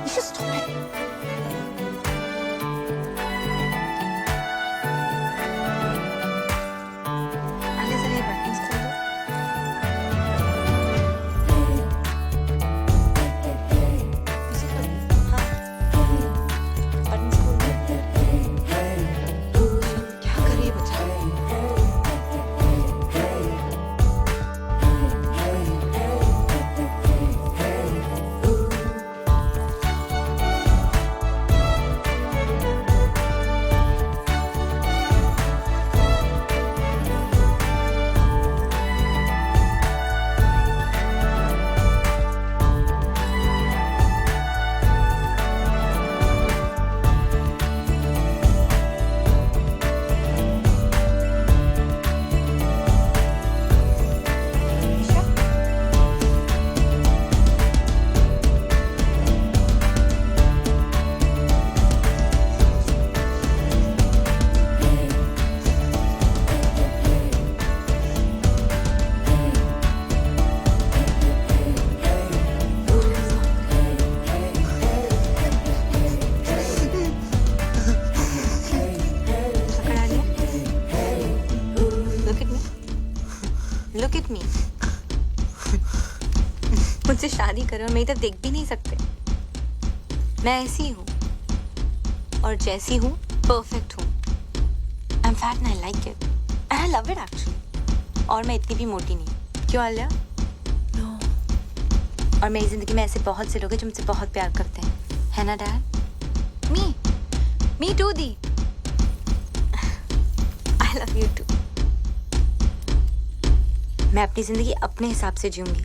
Isha stop it. आले जरा ये buttons खोल दो। इसे खोल दो। हाँ, buttons खोल दो। क्या कर रही है बच्चा? पकड़ा लिया? Look at me. Look at me. मुझसे शादी करो और मेरी तरफ देख भी नहीं सकते। मैं ऐसी हूँ और जैसी हूँ परफेक्ट हूँ। I'm fat and I like it. And I love it actually. और मैं इतनी भी मोटी नहीं। क्यों आलिया? No. और मेरी जिंदगी में ऐसे बहुत से लोग हैं जो मुझसे बहुत प्यार करते हैं। है ना dad? Me too the. I love you too. मैं अपनी जिंदगी अपने हिसाब से जीऊंगी,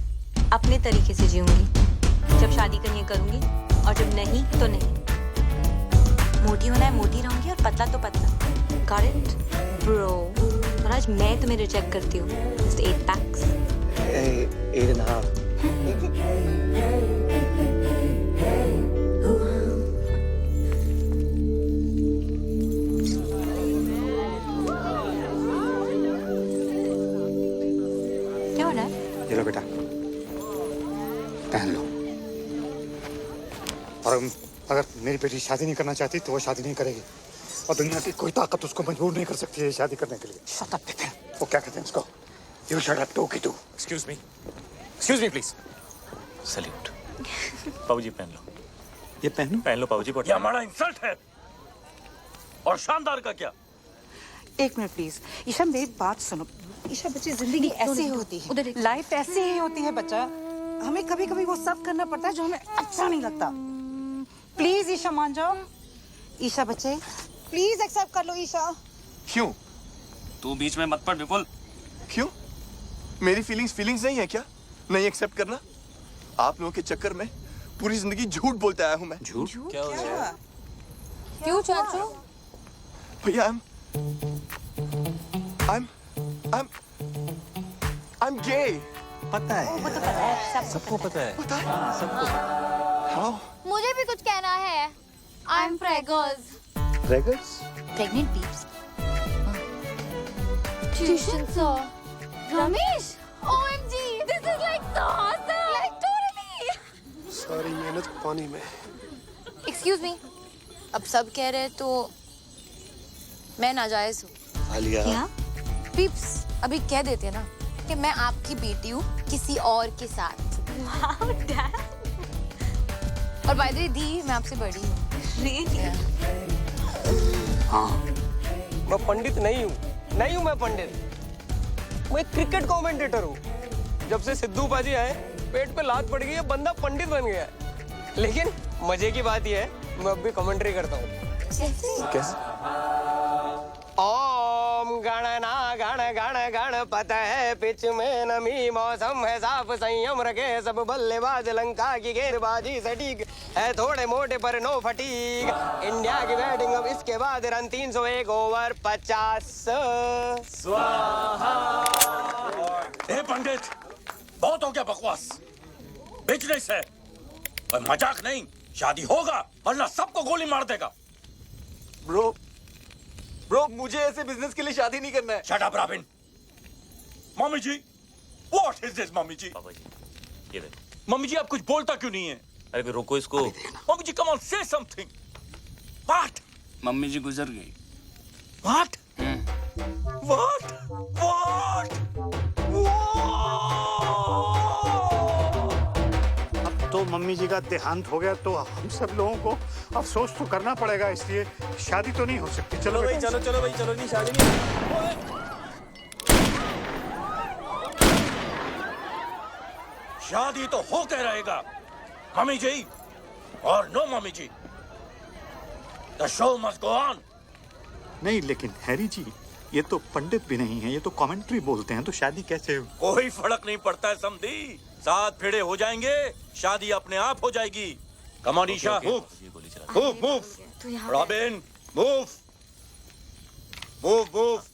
अपने तरीके से जीऊंगी। जब शादी करनी है करूंगी और जब नहीं तो नहीं। मोटी होना है मोटी रहूंगी और पतला तो पतला। Got it? Bro. और आज मैं तुम्हें रिजेक्ट करती हूँ। Just 8 packs. 8.5. क्या हो रहा है? ये लो बेटा, पहन लो। और अगर मेरी बेटी शादी नहीं करना चाहती तो वो शादी नहीं करेगी और दुनिया की कोई ताकत उसको मजबूर नहीं कर सकती है शादी करने के लिए। Shut up, Vipin. वो क्या कहते हैं उसको? You shut up, टोकी तू। Excuse me, please. Salute. बाबूजी पहन लो। ये पहन लो बाबूजी। ये हमारा इंसल्ट है। और शानदार का क्या? एक मिनट प्लीज। ईशा मेरी बात सुनो। ईशा बच्चे जिंदगी ऐसे ही होती है, लाइफ ऐसे ही होती है बच्चा। हमें कभी कभी वो सब करना पड़ता है जो हमें अच्छा नहीं लगता। प्लीज ईशा मान जाओ। ईशा बच्चे प्लीज एक्सेप्ट कर लो ईशा। क्यों? तू बीच में मत पड़ विपुल। क्यों? मेरी फीलिंग्स नहीं है क्या? नहीं एक्सेप्ट करना? आप लोगों के चक्कर में पूरी जिंदगी झूठ बोलते आया हूं मैं। झूठ? क्या हो गया? क्यों चाचू? भैया I'm gay। पता है। वो तो पता है, सबको पता है। पता है? सबको पता है। मुझे भी कुछ कहना है। I am pregers. Pregers? Pregnant peeps. Tuition sir. Ramesh, OMG, this is like so awesome. Like totally. सारी मेहनत पानी में। Excuse me, अब सब कह रहे हैं तो मैं नाजायज हूँ। आलिया। क्या? पीप्स अभी कह देते हैं ना कि मैं आपकी बेटी हूँ किसी और के साथ। Wow, Dad. और बाय द वे दी मैं आपसे बड़ी हूँ। Really? हाँ, मैं पंडित नहीं हूँ मैं पंडित। मैं एक क्रिकेट कमेंटेटर हूँ। जब से सिद्धू पाजी आए पेट पे लात पड़ गई है, बंदा पंडित बन गया है। लेकिन मजे की बात यह है मैं अब भी कमेंट्री करता हूँ। कैसे? ओम गणना गण गण गणपत है पिच में नमी मौसम है साफ संयम रखे सब बल्लेबाज लंका की गेंदबाजी सटीक है थोड़े मोटे पर नो फटीक। इंडिया की बैटिंग अब इसके बाद रन 301 ओवर 50। स्वाहा। ए पंडित, बहुत हो गया बकवास। बिजनेस है और मजाक नहीं। शादी होगा वरना सबको गोली मार देगा। ब्रो मुझे ऐसे बिजनेस के लिए शादी नहीं करना है। Shut up Robin. Mummy ji, what is this mummy ji? Papa ji, ये देखो। मम्मी जी आप कुछ बोलता क्यों नहीं है? अरे फिर रोको इसको। Mummy ji come on say something. What? Mummy ji गुजर गई। व्हाट? व्हाट? व्हाट? अब तो मम्मी जी का देहांत हो गया तो हम सब लोगों को अफसोस तो करना पड़ेगा, इसलिए शादी तो नहीं हो सकती। चलो भाई बेटा। चलो भाई चलो नहीं शादी नहीं। शादी तो हो के रहेगा मम्मी जी और नो मम्मी ji. The show must go on. नहीं लेकिन हैरी जी, ये तो पंडित भी नहीं है, ये तो कमेंट्री बोलते हैं, तो शादी कैसे? कोई फर्क नहीं पड़ता है समधी। 7 फेरे हो जाएंगे, शादी अपने आप हो जाएगी। Come on Isha, move. Robin, move.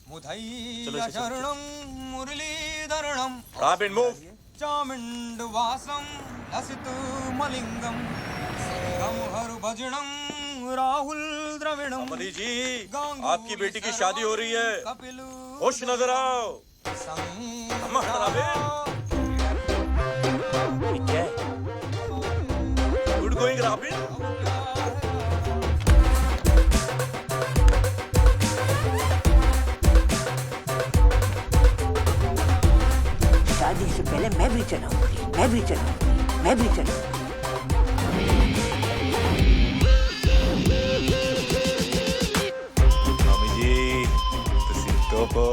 मुधैया शरणं मुरलीधरणं रॉबिन मूव। चामुण्डवासं लसितु मलिंगम श्रीरम हर भजनम राहुल द्रविणम। अमरी जी, आपकी बेटी की शादी हो रही है, खुश नजर आओ। क्या है? Good going robin. शादी से पहले मैं भी चलाऊंगी। मम्मी जी, तुसी टोपो।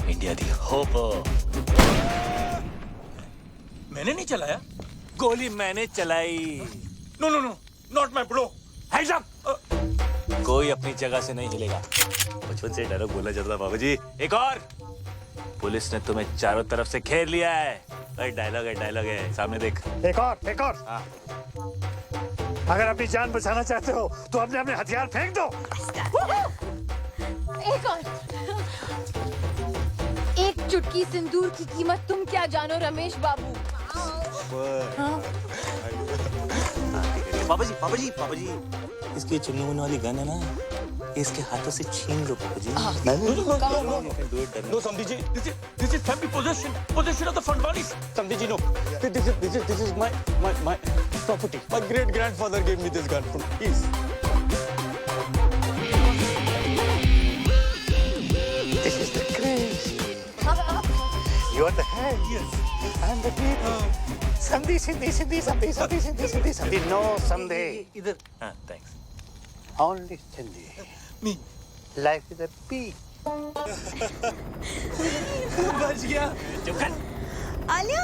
इंडिया दी होपो। मैंने नहीं चलाया। गोली मैंने चलाई। No, not my bro. Hands up. कोई अपनी जगह से नहीं हिलेगा। बचपन से डायलॉग बोला जाता था बाबू जी। एक और। पुलिस ने तुम्हें चारों तरफ से घेर लिया है। डायलॉग है, सामने देख। एक और। हाँ। अगर अपनी जान बचाना चाहते हो तो अपने हथियार फेंक दो। एक और। एक चुटकी सिंदूर की कीमत तुम क्या जानो रमेश बाबू। पापा जी, इसकी चुनने होने वाली गन है ना, इसके हाथों से छीन लो पापा जी। No, Samdi ji, this is family possession of the Fandwanis. Samdi ji, no. This is my property. My great grandfather gave me this gun. Please. This is the crazy. You are the head. Yes. And the people. संधि सिंधी सिंधी संधि संधि सिंधी सिंधी संधि no संधि इधर हाँ thanks only Sindhi me life is a P बच गया चुप कर आलिया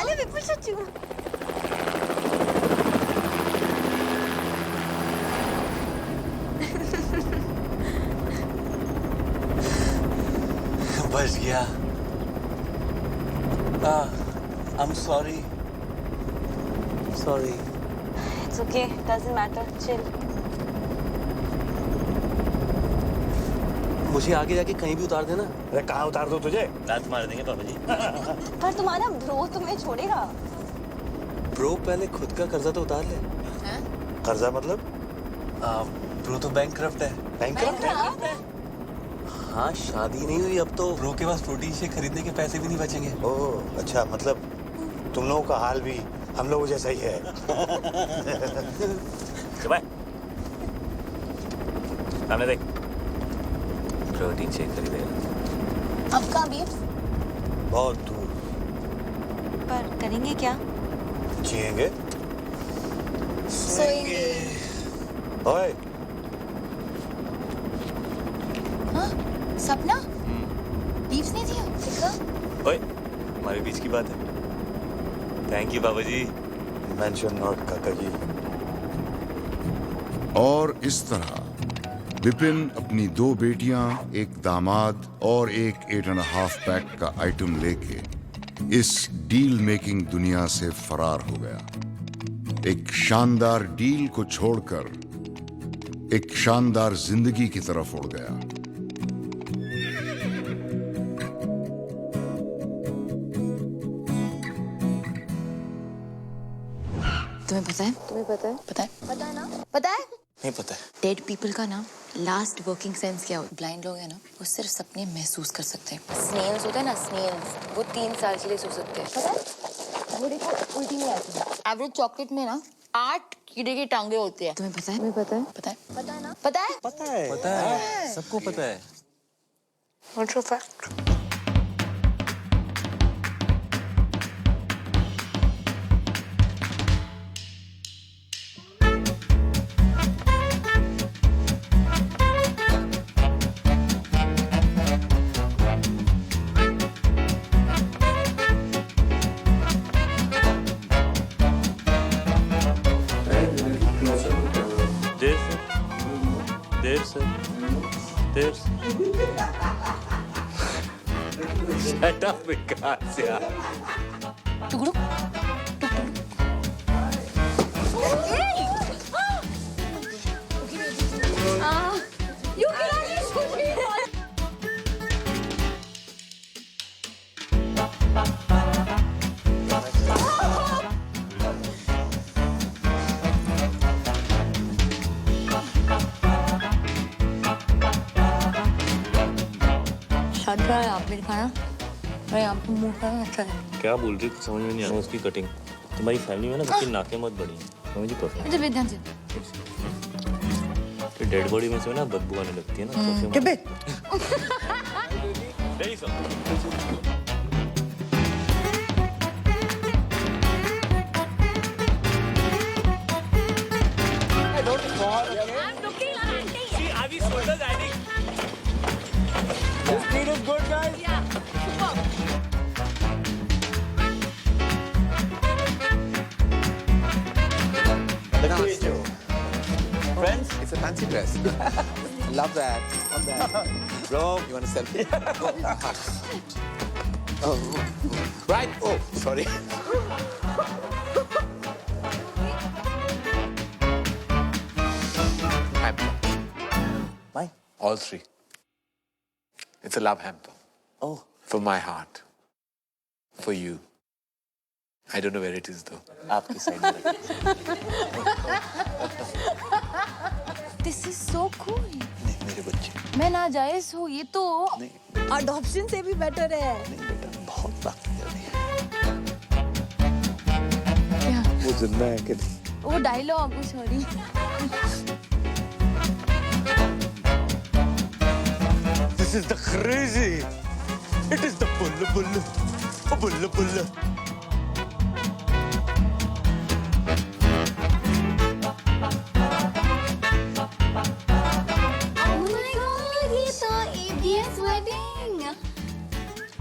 आलिया विपुल चाचू बच गया I'm sorry. Sorry. It's okay, doesn't matter. Chill. मुझे आगे जाके कहीं भी उतार देना। अरे कहाँ उतार दो तुझे? लात मार देंगे पापा जी। पर तुम्हारा ब्रो तुम्हें छोड़ेगा। ब्रो पहले खुद का कर्जा तो उतार ले। कर्जा मतलब? ब्रो तो बैंकक्रप्ट है। बैंकक्रप्ट है? हाँ शादी नहीं हुई अब तो ब्रो के पास प्रोटीन शेक खरीदने के पैसे भी नहीं बचेंगे। ओह अच्छा मतलब तुम लोगों का हाल भी हम लोगों जैसा ही है। सामने देख प्रोटीन शेक खरीदेगा। अब कहाँ भी? बहुत दूर। पर करेंगे क्या? जिएंगे। सोएंगे। ओए सपना? लीव्स नहीं दिया देखा? ओए हमारे बीच की बात है। थैंक यू बाबा जी। मेंशन नॉट काका जी। और इस तरह विपिन अपनी 2 बेटियां, एक दामाद और एक 8.5 पैक का आइटम लेके इस डील मेकिंग दुनिया से फरार हो गया। एक शानदार डील को छोड़कर एक शानदार जिंदगी की तरफ उड़ गया। तुम्हें पता है? तुम्हें पता है? पता है? पता है ना? पता है? नहीं पता है। डेड पीपल का ना लास्ट वर्किंग सेंस क्या होता है? ब्लाइंड लोग हैं ना वो सिर्फ सपने महसूस कर सकते हैं। स्नेल्स होते हैं ना स्नेल्स वो 3 साल के लिए सो सकते हैं। पता है? वो देखो उल्टी नहीं आती। एवरेज चॉकलेट में ना 8 कीड़े की टांगे होती है। तुम्हें पता है? तुम्हें पता है? पता है? पता है ना? पता है? पता है। पता है। सबको पता है। What's your fact? देर से Shut up, Vikas, यार। टुकड़ू आप भी खाना मैं यहाँ पे मुंह खाना अच्छा है। क्या बोल रही है समझ में नहीं आ रहा। उसकी कटिंग तुम्हारी फैमिली में ना उसकी नाकें मत बढ़ी हैं समझ जी परफेक्ट। जब ध्यान से डेड बॉडी में से ना बदबू आने लगती है ना very sorry. Speed is good, guys. Yeah, super. Friends? It's a fancy dress. Love that. Love that. Bro, you want a selfie? Oh. Right. Oh, sorry. Hamper. Mine? All 3. It's a love hamper. Oh. For my heart. For you. I don't know where it is though. आपकी side में। This is so cool. नहीं मेरे बच्चे। मैं ना जायज हूँ ये तो नहीं अडॉप्शन से भी बेटर है। नहीं बेटा बहुत ताकत है। क्या? वो जिंदा है कि नहीं? वो dialogue sorry. This is the crazy. It is the bull. Yes, wedding.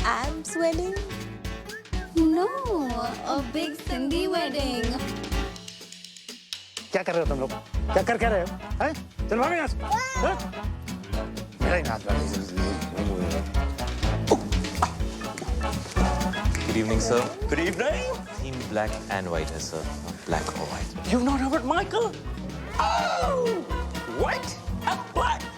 I'm swelling. No, a big Sindhi wedding. क्या कर रहे हो तुम लोग? क्या कर रहे हो? हैं? चल भागो यहाँ से। हैं? मेरा ही नाच Good evening, sir. Good evening. Theme black and white, है, sir. Not black or white. You've not heard Michael? Oh! What? A black